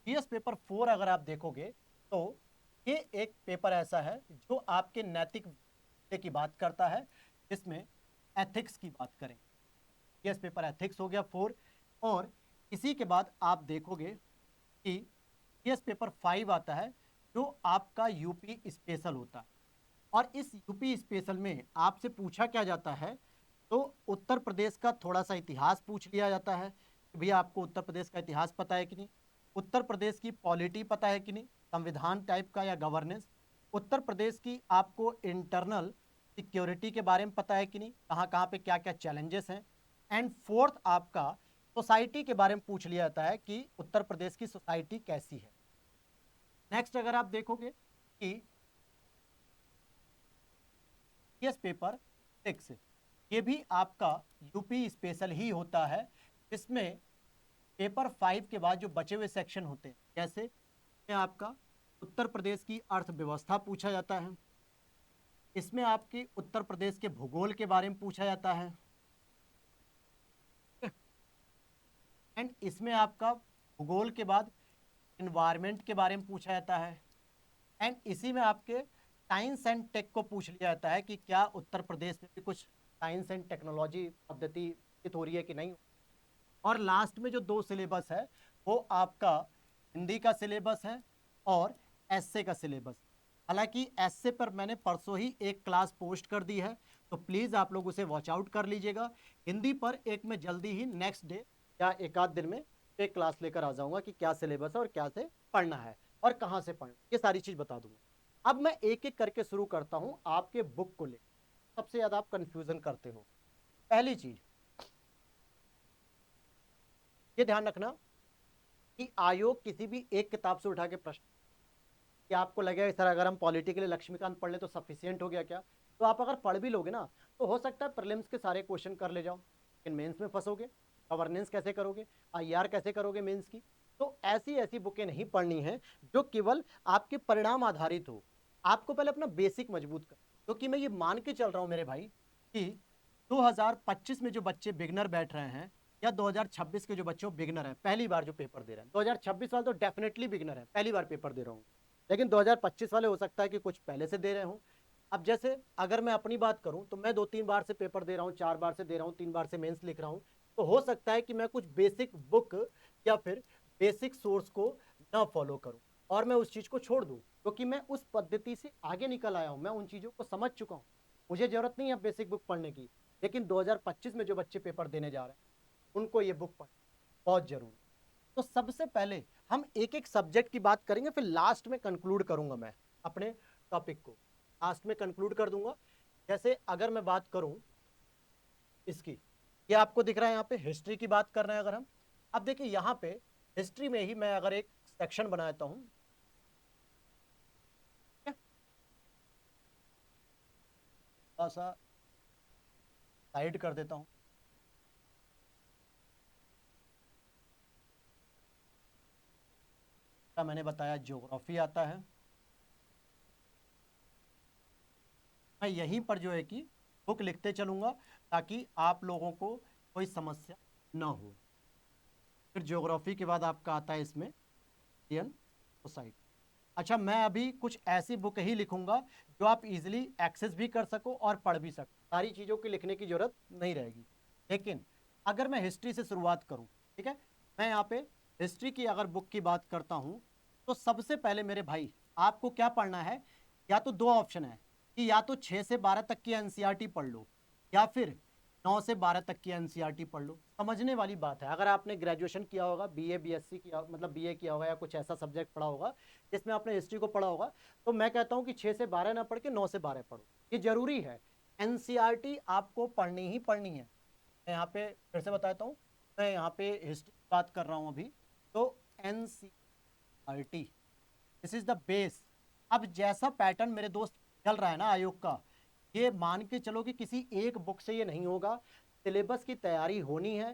जीएस पेपर 4 अगर आप देखोगे तो ये एक पेपर ऐसा है जो आपके नैतिक की बात करता है, जिसमें एथिक्स की बात करें। जीएस पेपर एथिक्स हो गया 4। और इसी के बाद आप देखोगे कि जीएस पेपर 5 आता है जो आपका यूपी स्पेशल होता है। और इस यूपी स्पेशल में आपसे पूछा क्या जाता है, तो उत्तर प्रदेश का थोड़ा सा इतिहास पूछ लिया जाता है कि भैया आपको उत्तर प्रदेश का इतिहास पता है कि नहीं, उत्तर प्रदेश की पॉलिटी पता है कि नहीं, संविधान टाइप का या गवर्नेंस, उत्तर प्रदेश की आपको इंटरनल सिक्योरिटी के बारे में पता है कि नहीं, कहाँ कहाँ पे क्या क्या चैलेंजेस हैं। एंड फोर्थ आपका सोसाइटी के बारे में पूछ लिया जाता है कि उत्तर प्रदेश की सोसाइटी कैसी है। नेक्स्ट अगर आप देखोगे कि यस पेपर 6 ये भी आपका यूपी स्पेशल ही होता है, इसमें पेपर 5 के बाद जो बचे हुए सेक्शन होते हैं, जैसे आपका उत्तर प्रदेश की अर्थव्यवस्था पूछा जाता है, इसमें आपके उत्तर प्रदेश के भूगोल के बारे में पूछा जाता है, एंड इसमें आपका भूगोल के बाद इन्वायरमेंट के बारे में पूछा जाता है, एंड इसी में आपके साइंस एंड टेक को पूछ लिया जाता है कि क्या उत्तर प्रदेश में भी कुछ साइंस एंड टेक्नोलॉजी पद्धति हो रही है कि नहीं। और लास्ट में जो 2 सिलेबस है वो आपका हिंदी का सिलेबस है और एसए का सिलेबस। हालांकि एसए पर मैंने परसों ही एक क्लास पोस्ट कर दी है, तो प्लीज़ आप लोग उसे वॉच आउट कर लीजिएगा। हिंदी पर एक मैं जल्दी ही नेक्स्ट डे या एक आध दिन में एक क्लास लेकर आ जाऊंगा कि क्या सिलेबस है और क्या से पढ़ना है और कहाँ से पढ़ना, ये सारी चीज़ बता दूंगा। अब मैं एक एक करके शुरू करता हूँ आपके बुक को लेकर। सबसे ज़्यादा आप कंफ्यूजन करते हो। पहली चीज़ ये ध्यान रखना कि आयोग किसी भी एक किताब से उठा के प्रश्न, कि आपको लगेगा सर अगर हम पॉलिटी के लिए लक्ष्मीकांत पढ़ ले तो सफिशियंट हो गया क्या, तो आप अगर पढ़ भी लोगे ना तो हो सकता है प्रीलिम्स के सारे क्वेश्चन कर ले जाओ, लेकिन मेंस में फंसोगे। गवर्नेंस कैसे करोगे, आईआर कैसे करोगे मेंस की। तो ऐसी ऐसी बुकें नहीं पढ़नी है जो केवल आपके परिणाम आधारित हो। आपको पहले अपना बेसिक मजबूत कर, क्योंकि मैं ये मान के चल रहा हूँ मेरे भाई कि 2025 में जो बच्चे बिगनर बैठ रहे हैं या 2026 के जो बच्चे बिगनर हैं, पहली बार जो पेपर दे रहे हैं, 2026 वाले तो डेफिनेटली बिगनर है, पहली बार पेपर दे रहा हूँ, लेकिन 2025 वाले हो सकता है कि कुछ पहले से दे रहे हो। अब जैसे अगर मैं अपनी बात करूं तो मैं 2-3 बार से पेपर दे रहा हूं, 4 बार से दे रहा हूं, 3 बार से मेंस लिख रहा हूं, तो हो सकता है कि मैं कुछ बेसिक बुक या फिर बेसिक सोर्स को ना फॉलो करूं और मैं उस चीज को छोड़ दूं, क्योंकि मैं उस पद्धति से आगे निकल आया हूं, मैं उन चीजों को समझ चुका हूं। मुझे जरूरत नहीं है बेसिक बुक पढ़ने की, लेकिन 2025 में जो बच्चे पेपर देने जा रहे हैं उनको ये बुक पढ़ बहुत जरूरी। तो सबसे पहले हम एक एक सब्जेक्ट की बात करेंगे, फिर लास्ट में कंक्लूड करूंगा मैं अपने टॉपिक को, लास्ट में कंक्लूड कर दूंगा। जैसे अगर मैं बात करूं इसकी, ये आपको दिख रहा है यहाँ पे हिस्ट्री की बात कर रहे हैं अगर हम। अब देखिए यहाँ पे हिस्ट्री में ही मैं अगर एक सेक्शन बनाता हूं, थोड़ा सा साइड कर देता हूं। मैंने बताया ज्योग्राफी आता है, मैं यहीं पर जो है कि बुक लिखते चलूंगा ताकि आप लोगों को कोई समस्या ना हो। फिर ज्योग्राफी के बाद आपका आता है इसमें इंडियन सोसाइटी। अच्छा, मैं अभी कुछ ऐसी बुक ही लिखूंगा जो आप इजीली एक्सेस भी कर सको और पढ़ भी सको, सारी चीज़ों की लिखने की जरूरत नहीं रहेगी। लेकिन अगर मैं हिस्ट्री से शुरुआत करूं, ठीक है, मैं यहाँ पे हिस्ट्री की अगर बुक की बात करता हूं, तो सबसे पहले मेरे भाई आपको क्या पढ़ना है, या तो दो ऑप्शन है कि या तो 6 से 12 तक की एनसीईआरटी पढ़ लो, या फिर 9 से 12 तक की एनसीईआरटी पढ़ लो। समझने वाली बात है, अगर आपने ग्रेजुएशन किया होगा, बीए बीएससी किया, मतलब बीए किया होगा या कुछ ऐसा सब्जेक्ट पढ़ा होगा जिसमें आपने हिस्ट्री को पढ़ा होगा, तो मैं कहता हूं कि 6 से 12 ना पढ़ के 9 से 12 पढ़ो, ये जरूरी है। एनसीईआरटी आपको पढ़नी ही पढ़नी है। मैं यहाँ पे फिर से बताता हूँ, मैं यहाँ पे हिस्ट्री की बात कर रहा हूँ अभी, तो NCERT this is the base. अब जैसा पैटर्न मेरे दोस्त चल रहा है ना आयोग का, ये मान के चलो कि किसी एक बुक से ये नहीं होगा, सिलेबस की तैयारी होनी है।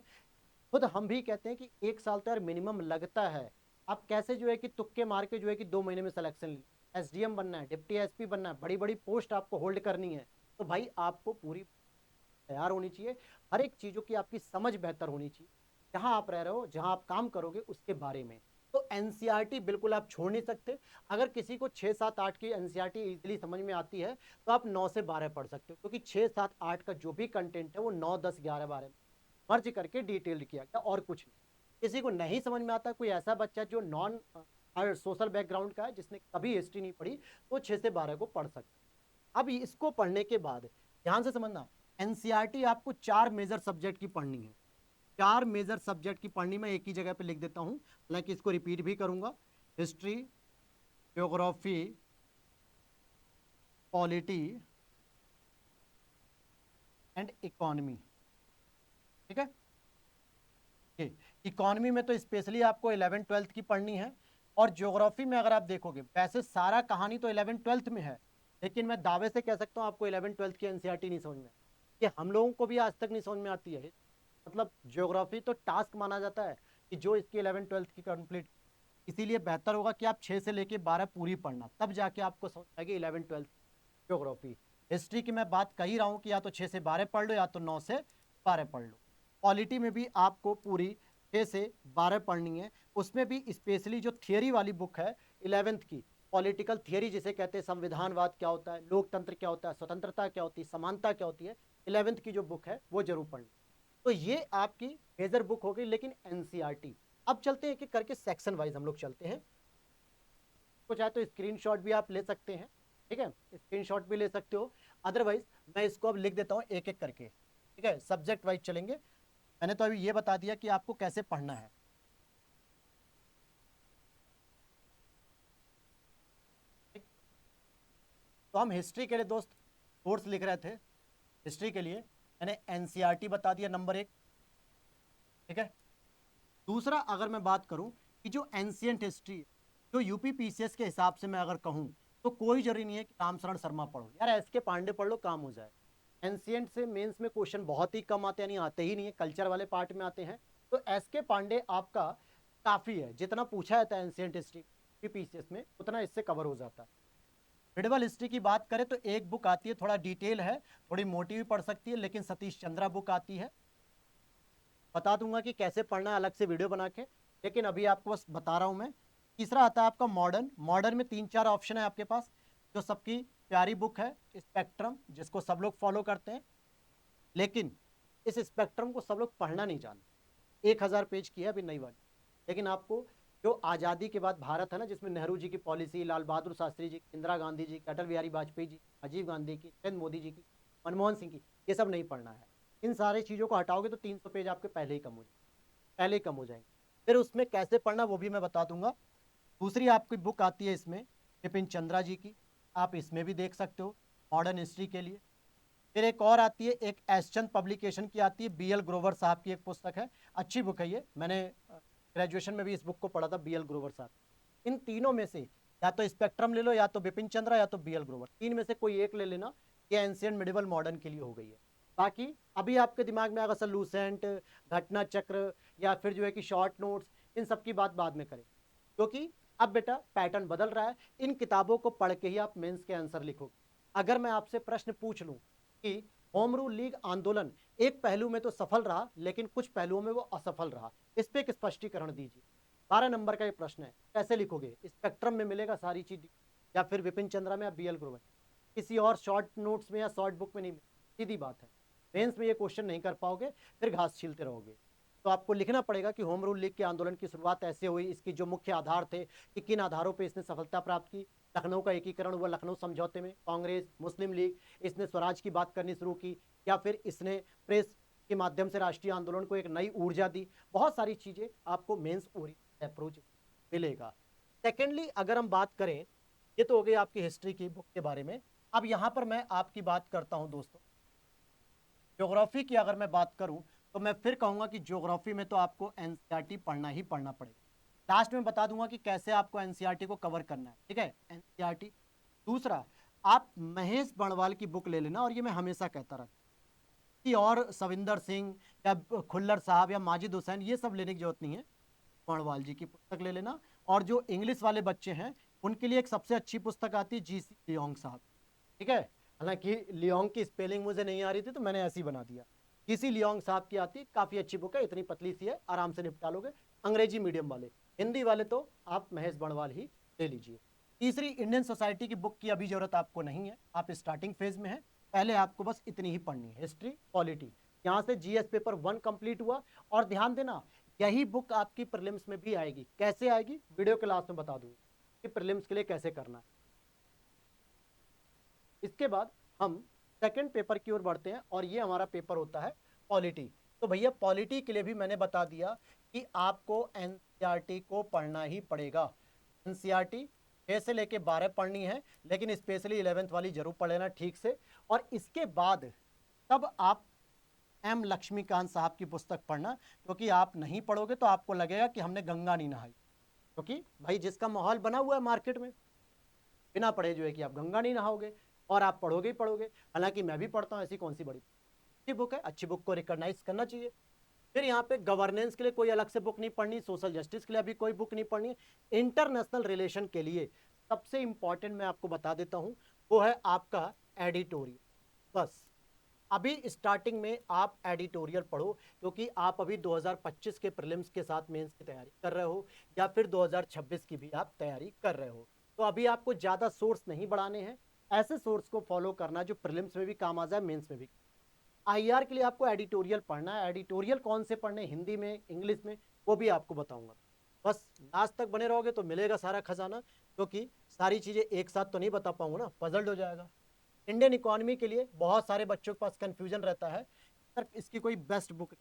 खुद हम भी कहते हैं कि 1 साल तो यार मिनिमम लगता है। आप कैसे जो है कि तुक्के मार के जो है कि 2 महीने में सिलेक्शन, एसडीएम बनना है, डिप्टी एसपी बनना है, बड़ी बड़ी पोस्ट आपको होल्ड करनी है, तो भाई आपको पूरी तैयार होनी चाहिए। हर एक चीज़ों की आपकी समझ बेहतर होनी चाहिए, जहां आप रह रहे हो, जहां आप काम करोगे उसके बारे में। तो एनसीईआरटी बिल्कुल आप छोड़ नहीं सकते। अगर किसी को 6 7 8 की एनसीईआरटी इजीली समझ में आती है, तो आप 9 से 12 पढ़ सकते हो, क्योंकि 6 7 8 का जो भी कंटेंट है वो 9 10 11 12 में मर्ज करके डिटेल्ड किया गया, और कुछ नहीं। किसी को नहीं समझ में आता, कोई ऐसा बच्चा जो नॉन सोशल बैकग्राउंड का है, जिसने कभी हिस्ट्री नहीं पढ़ी, तो 6 से 12 को पढ़ सकता है। अब इसको पढ़ने के बाद ध्यान से समझना, एनसीईआरटी आपको 4 मेजर सब्जेक्ट की पढ़नी है। 4 मेजर सब्जेक्ट की पढ़नी, मैं एक ही जगह पे लिख देता हूं, हालांकि इसको रिपीट भी करूंगा। History, geography, polity and economy. ठीक है, इकोनॉमी में तो स्पेशली आपको 11th 12th की पढ़नी है। और ज्योग्राफी में अगर आप देखोगे, वैसे सारा कहानी तो 11th 12th में है, लेकिन मैं दावे से कह सकता हूँ आपको 11th 12th की एनसीईआरटी नहीं समझ में, ये हम लोगों को भी आज तक नहीं समझ में आती है। मतलब ज्योग्राफी तो टास्क माना जाता है कि जो इसकी 11th 12th की कंप्लीट, इसीलिए बेहतर होगा कि आप 6 से लेके 12 पूरी पढ़ना, तब जाके आपको समझ आएगी 11th 12th ज्योग्राफी। हिस्ट्री की मैं बात कर ही रहा हूँ कि या तो 6 से 12 पढ़ लो, या तो 9 से 12 पढ़ लो। पॉलिटी में भी आपको पूरी 6 से 12 पढ़नी है। उसमें भी स्पेशली जो थियरी वाली बुक है 11th की, पॉलिटिकल थियरी जिसे कहते हैं, संविधानवाद क्या होता है, लोकतंत्र क्या होता है, स्वतंत्रता क्या होती है, समानता क्या होती है, 11th की जो बुक है वो जरूर पढ़नी। तो ये आपकी मेजर बुक हो गई, लेकिन एनसीईआरटी। अब चलते हैं एक एक करके सेक्शन वाइज हम लोग चलते हैं। तो चाहे तो स्क्रीनशॉट भी आप ले सकते हैं, ठीक है, स्क्रीनशॉट भी ले सकते हो। अदरवाइज मैं इसको अब लिख देता हूँ एक एक करके, ठीक है, सब्जेक्ट वाइज चलेंगे। मैंने तो अभी ये बता दिया कि आपको कैसे पढ़ना है। ठीक? तो हम हिस्ट्री के लिए दोस्त कोर्स लिख रहे थे, हिस्ट्री के लिए मैंने एनसीईआरटी बता दिया नंबर 1। ठीक है, दूसरा अगर मैं बात करूं कि जो एंशियंट हिस्ट्री, जो यूपी पीसीएस के हिसाब से मैं अगर कहूं, तो कोई जरूरी नहीं है कि रामशरण शर्मा पढ़ो, यार एस के पांडे पढ़ लो, काम हो जाए। एंशियंट से मेंस में क्वेश्चन बहुत ही कम आते हैं, यानी आते ही नहीं है, कल्चर वाले पार्ट में आते हैं। तो एस के पांडे आपका काफी है, जितना पूछा जाता है एंशियंट हिस्ट्री पीसीएस में उतना इससे कवर हो जाता है। मिडिवल हिस्ट्री की बात करें तो एक बुक आती है, थोड़ा डिटेल है, थोड़ी मोटी भी पढ़ सकती है, लेकिन सतीश चंद्रा बुक आती है। बता दूंगा कि कैसे पढ़ना है अलग से वीडियो बना के, लेकिन अभी आपको बस बता रहा हूं मैं। तीसरा आता है आपका मॉडर्न। मॉडर्न में 3 4 ऑप्शन है आपके पास, जो सबकी प्यारी बुक है, स्पेक्ट्रम, जिसको सब लोग फॉलो करते हैं, लेकिन इस स्पेक्ट्रम को सब लोग पढ़ना नहीं जानते। 1000 पेज की है अभी नई वाली, लेकिन आपको जो आज़ादी के बाद भारत है ना, जिसमें नेहरू जी की पॉलिसी, लाल बहादुर शास्त्री जी की, इंदिरा गांधी जी की, अटल बिहारी वाजपेयी जी, राजीव गांधी की, नरेंद्र मोदी जी की, मनमोहन सिंह की, ये सब नहीं पढ़ना है। इन सारी चीज़ों को हटाओगे तो 300 पेज आपके पहले ही कम हो जाएंगे, पहले ही कम हो जाएंगे। फिर उसमें कैसे पढ़ना वो भी मैं बता दूंगा। दूसरी आपकी बुक आती है इसमें बिपिन चंद्रा जी की, आप इसमें भी देख सकते हो मॉडर्न हिस्ट्री के लिए। फिर एक और आती है, एक एसचंद पब्लिकेशन की आती है, बीएल ग्रोवर साहब की एक पुस्तक है, अच्छी बुक है ये, मैंने ग्रेजुएशन में भी इस बुक को पढ़ा था, बीएल ग्रोवर साहब। इन तीनों में से या तो स्पेक्ट्रम ले लो, या तो बिपिन चंद्रा, या तो बीएल ग्रोवर, तीन में से कोई एक ले लेना। ये एंशियंट मिडिवल मॉडर्न के लिए हो गई है। बाकी अभी आपके दिमाग में आएगा सर लूसेंट, घटना चक्र, या फिर जो है कि शॉर्ट नोट्स, इन सब की बात बाद में करें, क्योंकि अब बेटा पैटर्न बदल रहा है। इन किताबों को पढ़ के ही आप मेंस के आंसर लिखोगे। अगर मैं आपसे प्रश्न पूछ लूं कि होम रूल लीग आंदोलन एक पहलू में तो सफल रहा, लेकिन कुछ पहलुओं में वो असफल रहा, इस पे एक स्पष्टीकरण दीजिए। 12 नंबर का ये प्रश्न है, कैसे लिखोगे? स्पेक्ट्रम में मिलेगा सारी चीज, या फिर विपिन चंद्रा में, या बीएल ग्रोवर, किसी और शॉर्ट नोट्स में या शॉर्ट बुक में नहीं मिलेगा। सीधी बात है, मेंस में ये क्वेश्चन नहीं कर पाओगे, फिर घास छीलते रहोगे। तो आपको लिखना पड़ेगा कि होम रूल लीग के आंदोलन की शुरुआत ऐसे हुई, इसकी जो मुख्य आधार थे कि किन आधारों पर इसने सफलता प्राप्त की। लखनऊ का एकीकरण हुआ, लखनऊ समझौते में कांग्रेस, मुस्लिम लीग, इसने स्वराज की बात करनी शुरू की, या फिर इसने प्रेस के माध्यम से राष्ट्रीय आंदोलन को एक नई ऊर्जा दी। बहुत सारी चीजें आपको मेंस अप्रोच मिलेगा। सेकेंडली अगर हम बात करें, ये तो हो गई आपकी हिस्ट्री की बुक के बारे में। अब यहां पर मैं आपकी बात करता हूं दोस्तों, ज्योग्राफी की अगर मैं बात करूं, तो मैं फिर कहूंगा कि ज्योग्राफी में तो आपको एनसीईआरटी पढ़ना ही पढ़ना पड़ेगा। लास्ट में बता दूंगा कि कैसे आपको एनसीईआरटी को कवर करना है, ठीक है, एनसीईआरटी। दूसरा, आप महेश बणवाल की बुक ले लेना, और ये मैं हमेशा कहता रहा कि और सविंदर सिंह या खुल्लर साहब या माजिद हुसैन, ये सब लेने की जरूरत नहीं है, बणवाल जी की पुस्तक ले लेना। और जो इंग्लिश वाले बच्चे हैं उनके लिए एक सबसे अच्छी पुस्तक आती है जीसी लियोंग साहब, ठीक है। हालांकि लियोंग की स्पेलिंग मुझे नहीं आ रही थी तो मैंने ऐसे ही बना दिया। जीसी लियोंग साहब की आती है, काफी अच्छी बुक है, इतनी पतली सी है, आराम से निपटा लोगे। अंग्रेजी मीडियम वाले, हिंदी वाले तो आप महेश बणवाल ही ले लीजिए। तीसरी, इंडियन सोसाइटी की बुक की अभी जरूरत आपको नहीं है, आप स्टार्टिंग फेज में है, पहले आपको बस इतनी ही पढ़नी है, हिस्ट्री पॉलिटी। यहाँ से जीएस पेपर 1 कंप्लीट हुआ। और ध्यान देना, यही बुक आपकी प्रीलिम्स में भी आएगी। कैसे आएगी, वीडियो के लास्ट में बता दूंगा कि प्रीलिम्स के लिए कैसे करना है। इसके बाद हम सेकंड पेपर की ओर बढ़ते हैं, और ये हमारा पेपर होता है पॉलिटी। तो भैया पॉलिटी के लिए भी मैंने बता दिया कि आपको एनसीईआरटी को पढ़ना ही पड़ेगा। एनसीईआरटी 6 से लेके 12 पढ़नी है, लेकिन स्पेशली 11th वाली जरूर पढ़ लेना ठीक से। और इसके बाद तब आप एम लक्ष्मीकांत साहब की पुस्तक पढ़ना, क्योंकि आप नहीं पढ़ोगे तो आपको लगेगा कि हमने गंगा नहीं नहाई, क्योंकि भाई जिसका माहौल बना हुआ है मार्केट में, बिना पढ़े जो है कि आप गंगा नहीं नहाओगे, और आप पढ़ोगे ही पढ़ोगे। हालांकि मैं भी पढ़ता हूँ, ऐसी कौन सी बड़ी अच्छी बुक है, अच्छी बुक को रिकॉग्नाइज करना चाहिए। फिर यहाँ पे गवर्नेंस के लिए कोई अलग से बुक नहीं पढ़नी, सोशल जस्टिस के लिए अभी कोई बुक नहीं पढ़नी। इंटरनेशनल रिलेशन के लिए सबसे इंपॉर्टेंट मैं आपको बता देता हूँ, वो है आपका एडिटोरियल। बस अभी स्टार्टिंग में आप एडिटोरियल पढ़ो, क्योंकि आप अभी 2025 के प्रीलिम्स के साथ मेंस की तैयारी कर रहे हो, या फिर 2026 की भी आप तैयारी कर रहे हो। तो अभी आपको ज़्यादा सोर्स नहीं बढ़ाने हैं, ऐसे सोर्स को फॉलो करना जो प्रीलिम्स में भी काम आ जाए, मेंस में भी। आईआर के लिए आपको एडिटोरियल पढ़ना है। एडिटोरियल कौन से पढ़ने, हिंदी में, इंग्लिश में, वो भी आपको बताऊंगा। बस लास्ट तक बने रहोगे तो मिलेगा सारा खजाना, क्योंकि सारी चीज़ें एक साथ तो नहीं बता पाऊंगा ना, पजल्ड हो जाएगा। इंडियन इकोनॉमी के लिए बहुत सारे बच्चों के पास कंफ्यूजन रहता है, सर इसकी कोई बेस्ट बुक।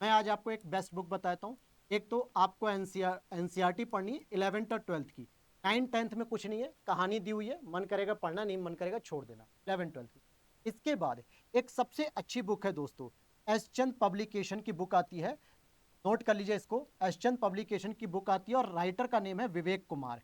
मैं आज आपको एक बेस्ट बुक बताता हूँ। एक तो आपको एनसीईआरटी पढ़नी है 11th और 12th की। 9th 10th में कुछ नहीं है, कहानी दी हुई है, मन करेगा पढ़ना, नहीं मन करेगा छोड़ देना। 11th 12th की। इसके बाद एक सबसे अच्छी बुक है दोस्तों, एसचंद पब्लिकेशन की बुक आती है, नोट कर लीजिए इसको, एसचंद पब्लिकेशन की बुक आती है, और राइटर का नेम है विवेक कुमार।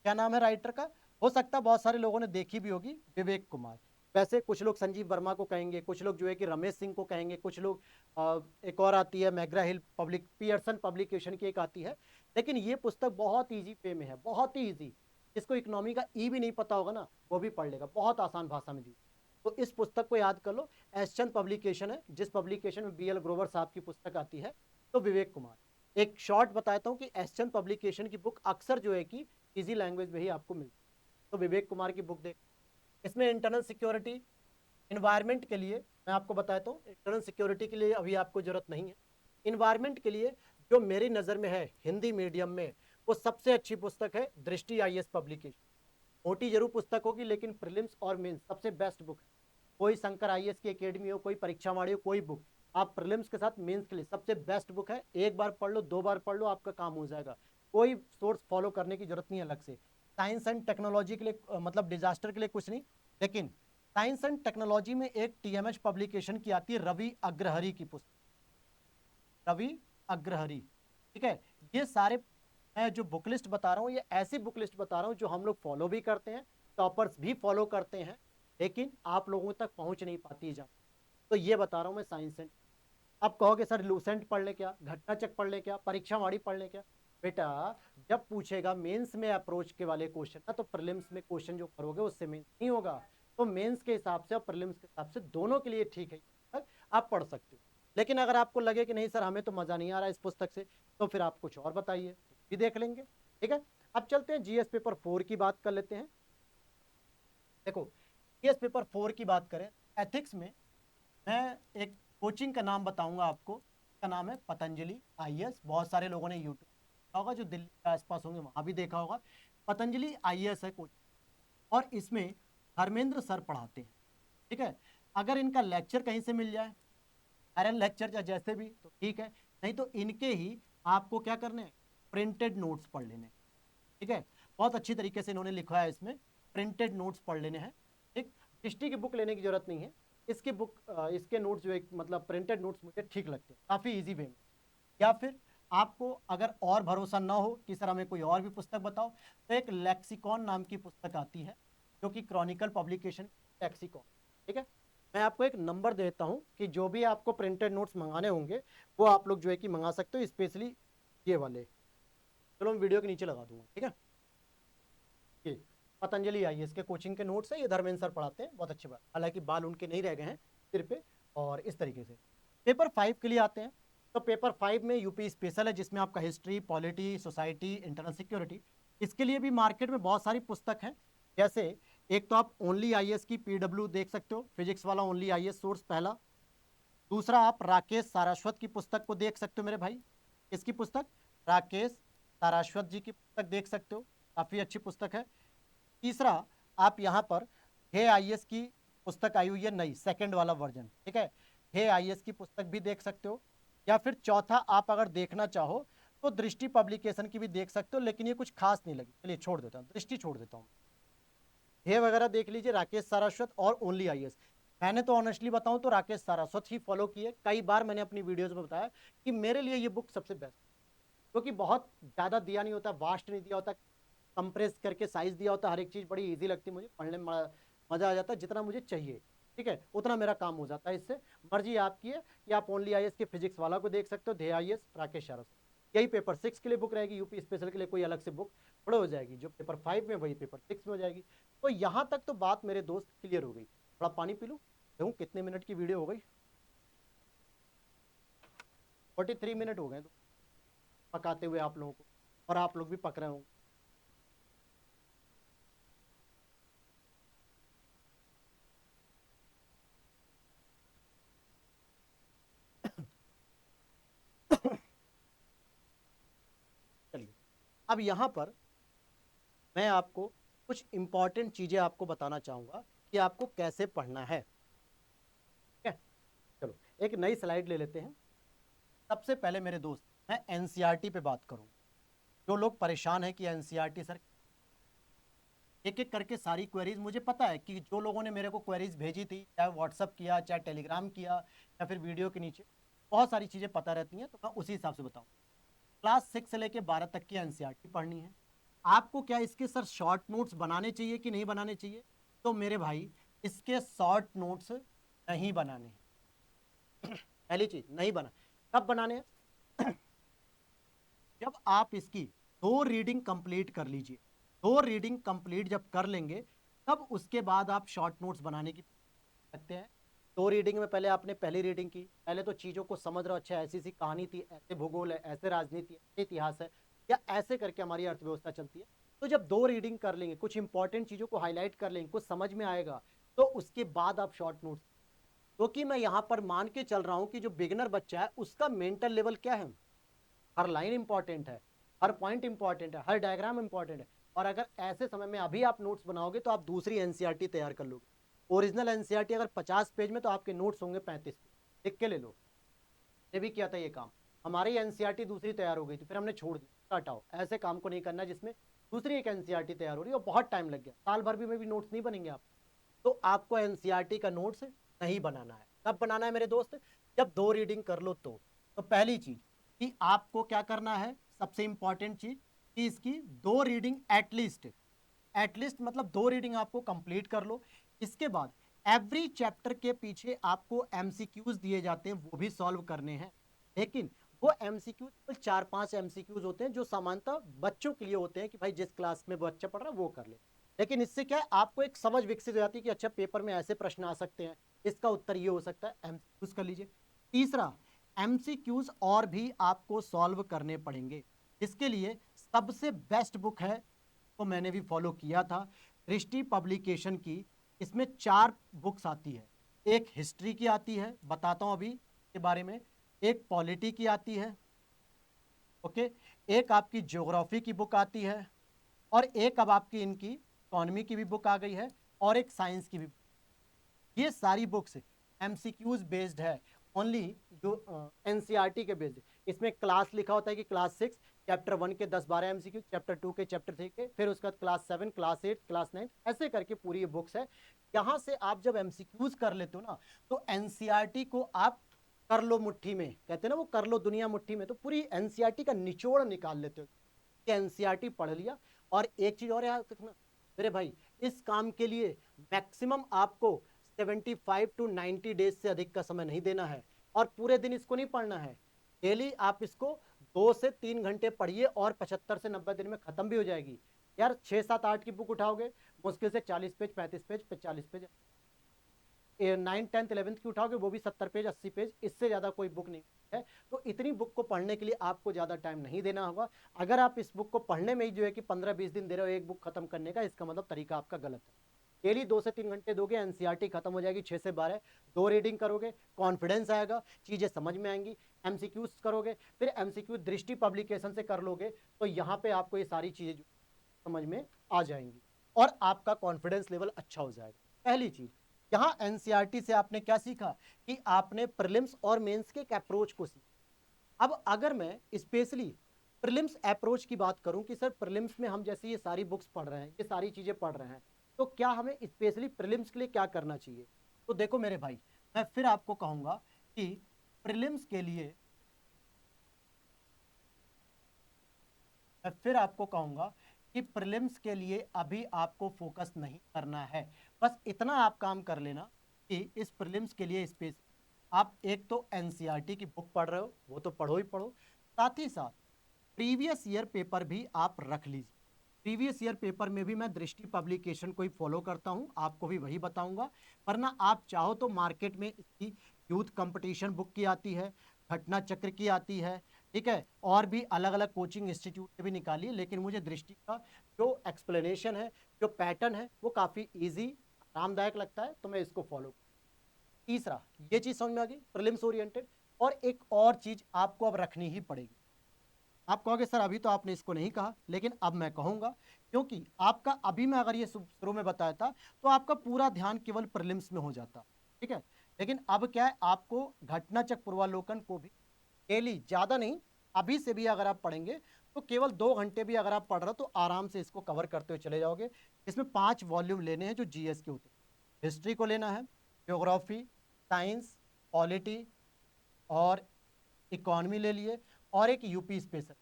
क्या नाम है राइटर का? हो सकता है बहुत सारे लोगों ने देखी भी होगी, विवेक कुमार। वैसे कुछ लोग संजीव वर्मा को कहेंगे, कुछ लोग जो है कि रमेश सिंह को कहेंगे, कुछ लोग एक और आती है मैग्रा हिल पब्लिक, पियर्सन पब्लिकेशन की एक आती है। लेकिन ये पुस्तक बहुत ईजी पे में है, बहुत ही ईजी। जिसको इकोनॉमी का ई भी नहीं पता होगा ना, वो भी पढ़ लेगा, बहुत आसान भाषा में दी। तो इस पुस्तक को याद कर लो, एसचंद पब्लिकेशन है, जिस पब्लिकेशन में बीएल ग्रोवर साहब की पुस्तक आती है। तो विवेक कुमार एक शॉर्ट बताता हूँ कि एसचंद पब्लिकेशन की बुक अक्सर जो है कि इजी लैंग्वेज में ही आपको मिलती है। तो विवेक कुमार की बुक देख, इसमें इंटरनल सिक्योरिटी, इन्वायरमेंट के लिए मैं आपको बताता हूँ, इंटरनल सिक्योरिटी के लिए अभी आपको जरूरत नहीं है। इन्वायरमेंट के लिए जो मेरी नज़र में है हिंदी मीडियम में, वो सबसे अच्छी पुस्तक है दृष्टि आईएएस पब्लिकेशन। मोटी जरूर पुस्तक होगी, लेकिन प्रीलिम्स और मेंस सबसे बेस्ट बुक है। कोई शंकर आईएएस की एकेडमी हो, कोई परीक्षा वाणी हो, कोई बुक, आप प्रीलिम्स के साथ मेंस के लिए सबसे बेस्ट बुक है। एक बार पढ़ लो, 2 बार पढ़ लो, आपका काम हो जाएगा। कोई सोर्स फॉलो करने की जरूरत नहीं है अलग से। साइंस एंड टेक्नोलॉजी के लिए मतलब डिजास्टर के लिए कुछ नहीं, लेकिन साइंस एंड टेक्नोलॉजी में एक टीएमएच पब्लिकेशन की आती है, रवि अग्रहरि की पुस्तक, रवि अग्रहरि। ठीक है, ये सारे मैं जो बुक लिस्ट बता रहा हूँ, ये ऐसी बुक लिस्ट बता रहा हूँ जो हम लोग फॉलो भी करते हैं, टॉपर्स भी फॉलो करते हैं, लेकिन आप लोगों तक पहुंच नहीं पाती है। तो ये बता रहा हूँ मैं साइंस एंड। अब कहोगे सर लूसेंट पढ़ ले क्या, घटना चक पढ़ ले क्या, परीक्षा वाड़ी पढ़ ले क्या? बेटा जब पूछेगा मेंस में अप्रोच के वाले क्वेश्चन ना, तो प्रीलिम्स में क्वेश्चन जो करोगे उससे मेंस नहीं होगा। तो मेंस के हिसाब से और प्रीलिम्स के हिसाब से दोनों के लिए ठीक है, आप पढ़ सकते हो। लेकिन अगर आपको लगे कि नहीं सर हमें तो मजा नहीं आ रहा इस पुस्तक से, तो फिर आप कुछ और बताइए, तो भी देख लेंगे। ठीक है, अब चलते हैं जीएस पेपर 4 की बात कर लेते हैं। देखो जीएस पेपर 4 की बात करें, एथिक्स में मैं एक कोचिंग का नाम बताऊंगा आपको, का नाम है पतंजलि आईएएस। बहुत सारे लोगों ने यूट्यूब देखा होगा, जो दिल्ली के आसपास होंगे वहां भी देखा होगा। पतंजलि आईएएस है कोचिंग, और इसमें धर्मेंद्र सर पढ़ाते हैं। ठीक है, अगर इनका लेक्चर कहीं से मिल जाए, आयरन लेक्चर या जैसे भी, तो ठीक है, नहीं तो इनके ही आपको क्या करने हैं, प्रिंटेड नोट्स पढ़ लेने हैं। ठीक है, बहुत अच्छी तरीके से इन्होंने लिखा है इसमें, प्रिंटेड नोट्स पढ़ लेने हैं। ठीक, दृष्टि की बुक लेने की जरूरत नहीं है। इसकी बुक इसके नोट्स जो एक मतलब प्रिंटेड नोट्स मुझे ठीक लगते हैं, काफी इजी वे में। या फिर आपको अगर और भरोसा ना हो कि सर हमें कोई और भी पुस्तक बताओ, तो एक लेक्सिकॉन नाम की पुस्तक आती है, जो कि क्रॉनिकल पब्लिकेशन लेक्सिकॉन। ठीक है, मैं आपको एक नंबर देता हूं कि जो भी आपको प्रिंटेड नोट्स मंगाने होंगे वो आप लोग जो है कि मंगा सकते हो, स्पेशली ये वाले। चलो मैं वीडियो के नीचे लगा दूंगा। ठीक है, ये पतंजलि आईएएस के कोचिंग के नोट्स है, ये धर्मेंद्र सर पढ़ाते हैं, बहुत अच्छी बात। हालांकि बाल उनके नहीं रह गए हैं सिर पे। और इस तरीके से पेपर 5 के लिए आते हैं। तो पेपर 5 में यूपी स्पेशल है, जिसमें आपका history, polity, society, internal security, इसके लिए भी मार्केट में बहुत सारी पुस्तक हैं। जैसे एक तो आप ओनली आईएएस की पीडब्ल्यू देख सकते हो, फिजिक्स वाला ओनली आईएएस सोर्स पहला। दूसरा आप राकेश सारस्वत की पुस्तक को देख सकते हो मेरे भाई। इसकी पुस्तक, राकेश सारस्वत जी की पुस्तक देख सकते हो, काफी अच्छी पुस्तक है। तीसरा आप यहाँ पर हे आईएएस की पुस्तक आई हुई है नई, सेकंड वाला वर्जन। ठीक है, हे आईएएस की पुस्तक भी देख सकते हो। या फिर चौथा आप अगर देखना चाहो तो दृष्टि पब्लिकेशन की भी देख सकते हो, लेकिन ये कुछ खास नहीं लगी, चलिए छोड़ देता हूँ, दृष्टि छोड़ देता हूँ। हे वगैरह देख लीजिए, राकेश सारस्वत और ओनली आईएएस। मैंने तो ऑनेस्टली बताऊं तो राकेश सारस्वत ही फॉलो किए, कई बार मैंने अपनी वीडियोस में बताया कि मेरे लिए ये बुक सबसे बेस्ट, क्योंकि बहुत ज्यादा दिया नहीं होता, वास्ट नहीं दिया होता, कंप्रेस करके साइज दिया होता, हर एक चीज बड़ी इजी लगती है मुझे पढ़ने में, मजा आ जाता है, जितना मुझे चाहिए। ठीक है, उतना मेरा काम हो जाता है इससे। मर्जी आपकी है कि आप ओनली आईएएस के फिजिक्स वाला को देख सकते हो, धे आईएएस राकेश सारस्वत। यही पेपर 6 के लिए बुक रहेगी, यूपी स्पेशल के लिए कोई अलग से बुक थोड़ा हो जाएगी, जो पेपर 5 में वही पेपर 6 में हो जाएगी। तो यहाँ तक तो बात मेरे दोस्त क्लियर हो गई। थोड़ा पानी पी लूँ, देखूँ कितने मिनट की वीडियो हो गई। 43 मिनट हो गए तो पकाते हुए आप लोगों को, और आप लोग भी पक रहे हो। चलिए, अब यहाँ पर मैं आपको कुछ इंपॉर्टेंट चीजें आपको बताना चाहूंगा कि आपको कैसे पढ़ना है। ठीक है, चलो एक नई स्लाइड ले लेते हैं। सबसे पहले मेरे दोस्त, मैं एनसीईआरटी पे बात करूँ। जो लोग परेशान हैं कि एनसीईआरटी सर, एक एक करके सारी क्वेरीज, मुझे पता है कि जो लोगों ने मेरे को क्वेरीज भेजी थी, चाहे व्हाट्सअप किया, चाहे टेलीग्राम किया, या फिर वीडियो के नीचे, बहुत सारी चीज़ें पता रहती हैं, तो मैं उसी हिसाब से बताऊँ। क्लास 6 से लेके 12 तक की एनसीईआरटी पढ़नी है। आपको क्या इसके सर शॉर्ट नोट्स बनाने चाहिए कि नहीं बनाने चाहिए? तो मेरे भाई इसके शॉर्ट नोट्स नहीं बनाने हैं। पहली चीज, नहीं बना। कब बनाने हैं? जब आप इसकी 2 रीडिंग कंप्लीट कर लीजिए। 2 रीडिंग कंप्लीट जब कर लेंगे, तब उसके बाद आप शॉर्ट नोट्स बनाने की सकते हैं। 2 रीडिंग में पहले आपने पहली रीडिंग की, पहले तो चीजों को समझ रहे हो, अच्छा ऐसी सी कहानी थी, ऐसे भूगोल है, ऐसे राजनीति है, ऐसे इतिहास है, या ऐसे करके हमारी अर्थव्यवस्था चलती है। तो जब 2 रीडिंग कर लेंगे, कुछ इंपॉर्टेंट चीजों को हाईलाइट कर लेंगे, कुछ समझ में आएगा, तो उसके बाद आप शॉर्ट नोट्स। क्योंकि मैं यहाँ पर मान के चल रहा हूँ कि जो बिगिनर बच्चा है उसका मेंटल लेवल क्या है, हर लाइन इंपॉर्टेंट है, हर पॉइंट इंपॉर्टेंट है, हर डायग्राम इंपॉर्टेंट है। और अगर ऐसे समय में अभी आप नोट्स बनाओगे तो आप दूसरी एनसीईआरटी तैयार कर लोगे। ओरिजिनल एनसीईआरटी अगर 50 पेज में, तो आपके नोट्स होंगे 35 पेज, लिख के ले लो। ने भी किया था ये काम, हमारी एनसीईआरटी दूसरी तैयार हो गई थी, फिर हमने छोड़ दिया, हटाओ, ऐसे काम को नहीं करना जिसमें दूसरी एक एनसीईआरटी तैयार हो रही है और बहुत टाइम लग गया, साल भर भी में भी नोट्स नहीं बनेंगे आप। तो आपको एनसीईआरटी का नोट्स नहीं बनाना है। कब बनाना है मेरे दोस्त? जब 2 रीडिंग कर लो तो पहली चीज कि आपको क्या करना है, सबसे इंपॉर्टेंट चीज कि इसकी 2 रीडिंग एटलीस्ट मतलब 2 रीडिंग आपको कंप्लीट कर लो। इसके बाद एवरी चैप्टर के पीछे आपको एमसीक्यूज दिए जाते हैं, वो भी सॉल्व करने हैं, लेकिन वो एमसीक्यूज केवल 4-5 एमसीक्यूज होते हैं जो सामान्यतः बच्चों के लिए होते हैं कि भाई जिस क्लास में बच्चा पढ़ रहा है वो कर ले। लेकिन इससे क्या है, आपको एक समझ विकसित हो जाती है कि अच्छा पेपर में ऐसे प्रश्न आ सकते हैं, इसका उत्तर ये हो सकता है, एमसीक्यूज कर लीजिए। तीसरा, एमसीक्यूज और भी आपको सॉल्व करने पड़ेंगे। इसके लिए सबसे बेस्ट बुक है, तो मैंने भी फॉलो किया था, दृष्टि पब्लिकेशन की। इसमें 4 बुक्स आती है, एक हिस्ट्री की आती है, बताता हूं अभी के बारे में, एक पॉलिटी की आती है, ओके, एक आपकी ज्योग्राफी की बुक आती है, और एक अब आपकी इनकी इकोनॉमी की भी बुक आ गई है, और एक साइंस की भी। ये सारी बुक्स एमसीक्यूज बेस्ड है, ओनली जो एनसीईआरटी के बेस्ड। इसमें क्लास लिखा होता है कि क्लास 6 चैप्टर 1 के 10-12 एमसीक्यू, चैप्टर 2 के, चैप्टर 3 के, फिर उसके बाद क्लास 7, क्लास 8, क्लास 9, ऐसे करके पूरी ये बुक्स है। यहाँ से आप जब एमसीक्यूज कर लेते हो ना, तो एनसीईआरटी को आप कर लो मुट्ठी में, कहते हैं ना वो कर लो दुनिया मुट्ठी में, तो पूरी एनसीईआरटी का निचोड़ निकाल लेते हो कि एनसीईआरटी पढ़ लिया। और एक चीज और याद रखना मेरे भाई, इस काम के लिए मैक्सिमम आपको 75 to 90 डेज से अधिक का समय नहीं देना है, और पूरे दिन इसको नहीं पढ़ना है। डेली आप इसको 2 से 3 घंटे पढ़िए और 75 से 90 दिन में खत्म भी हो जाएगी। यार 6-7-8 की बुक उठाओगे, मुश्किल से 40 पेज, 35 पेज, 45 पेज, 9, 10, 11 की उठाओगे वो भी 70 पेज, 80 पेज, इससे ज्यादा कोई बुक नहीं है। तो इतनी बुक को पढ़ने के लिए आपको ज्यादा टाइम नहीं देना होगा। अगर आप इस बुक को पढ़ने में ही जो है कि 15-20 दिन दे रहे हो एक बुक खत्म करने का, इसका मतलब तरीका आपका गलत है। डेली 2 से 3 घंटे दोगे, एनसीईआरटी खत्म हो जाएगी 6 से 12। 2 रीडिंग करोगे, कॉन्फिडेंस आएगा, चीजें समझ में आएंगी। एमसीक्यूज करोगे, फिर एमसीक्यू दृष्टि पब्लिकेशन से कर लोगे, तो यहाँ पे आपको ये सारी चीजें समझ में आ जाएंगी और आपका कॉन्फिडेंस लेवल अच्छा हो जाएगा। पहली चीज, यहाँ एनसीईआरटी से आपने क्या सीखा कि आपने प्रीलिम्स और मेंस के एक अप्रोच को सीखा। अब अगर मैं स्पेशली प्रीलिम्स अप्रोच की बात करूं कि सर प्रीलिम्स में हम जैसे ये सारी बुक्स पढ़ रहे हैं, ये सारी चीजें पढ़ रहे हैं, तो क्या हमें स्पेशली प्रीलिम्स के लिए क्या करना चाहिए? तो देखो मेरे भाई, मैं फिर आपको कहूंगा कि प्रीलिम्स के लिए मैं फिर आपको कहूंगा कि प्रीलिम्स के लिए अभी आपको फोकस नहीं करना है। बस इतना आप काम कर लेना कि इस प्रीलिम्स के लिए स्पेस आप एक तो एनसीईआरटी की बुक पढ़ रहे हो, वो तो पढ़ो ही पढ़ो, साथ ही साथ प्रीवियस ईयर पेपर भी आप रख लीजिए। प्रीवियस ईयर पेपर में भी मैं दृष्टि पब्लिकेशन को ही फॉलो करता हूं, आपको भी वही बताऊंगा। वरना आप चाहो तो मार्केट में इसकी यूथ कंपटीशन बुक की आती है, घटना चक्र की आती है, ठीक है, और भी अलग अलग कोचिंग इंस्टीट्यूट से भी निकालिए, लेकिन मुझे दृष्टि का जो एक्सप्लेनेशन है, जो पैटर्न है, वो काफ़ी ईजी, आरामदायक लगता है, तो मैं इसको फॉलो। तीसरा, ये चीज़ समझ में आ गई प्रीलिम्स ओरिएंटेड। और एक और चीज़ आपको अब रखनी ही पड़ेगी। आप कहोगे सर अभी तो आपने इसको नहीं कहा, लेकिन अब मैं कहूंगा, क्योंकि आपका अभी मैं अगर ये शुरू में बताया था तो आपका पूरा ध्यान केवल प्रीलिम्स में हो जाता, ठीक है। लेकिन अब क्या है, आपको घटनाचक्र पूर्वालोकन को भी डेली, ज्यादा नहीं, अभी से भी अगर आप पढ़ेंगे तो केवल 2 घंटे भी अगर आप पढ़ रहे हो तो आराम से इसको कवर करते हुए चले जाओगे। इसमें 5 वॉल्यूम लेने हैं जो जीएस के होते हैं। हिस्ट्री को लेना है, ज्योग्राफी, साइंस, पॉलिटी और इकोनॉमी ले लिए, और एक यूपी स्पेशल,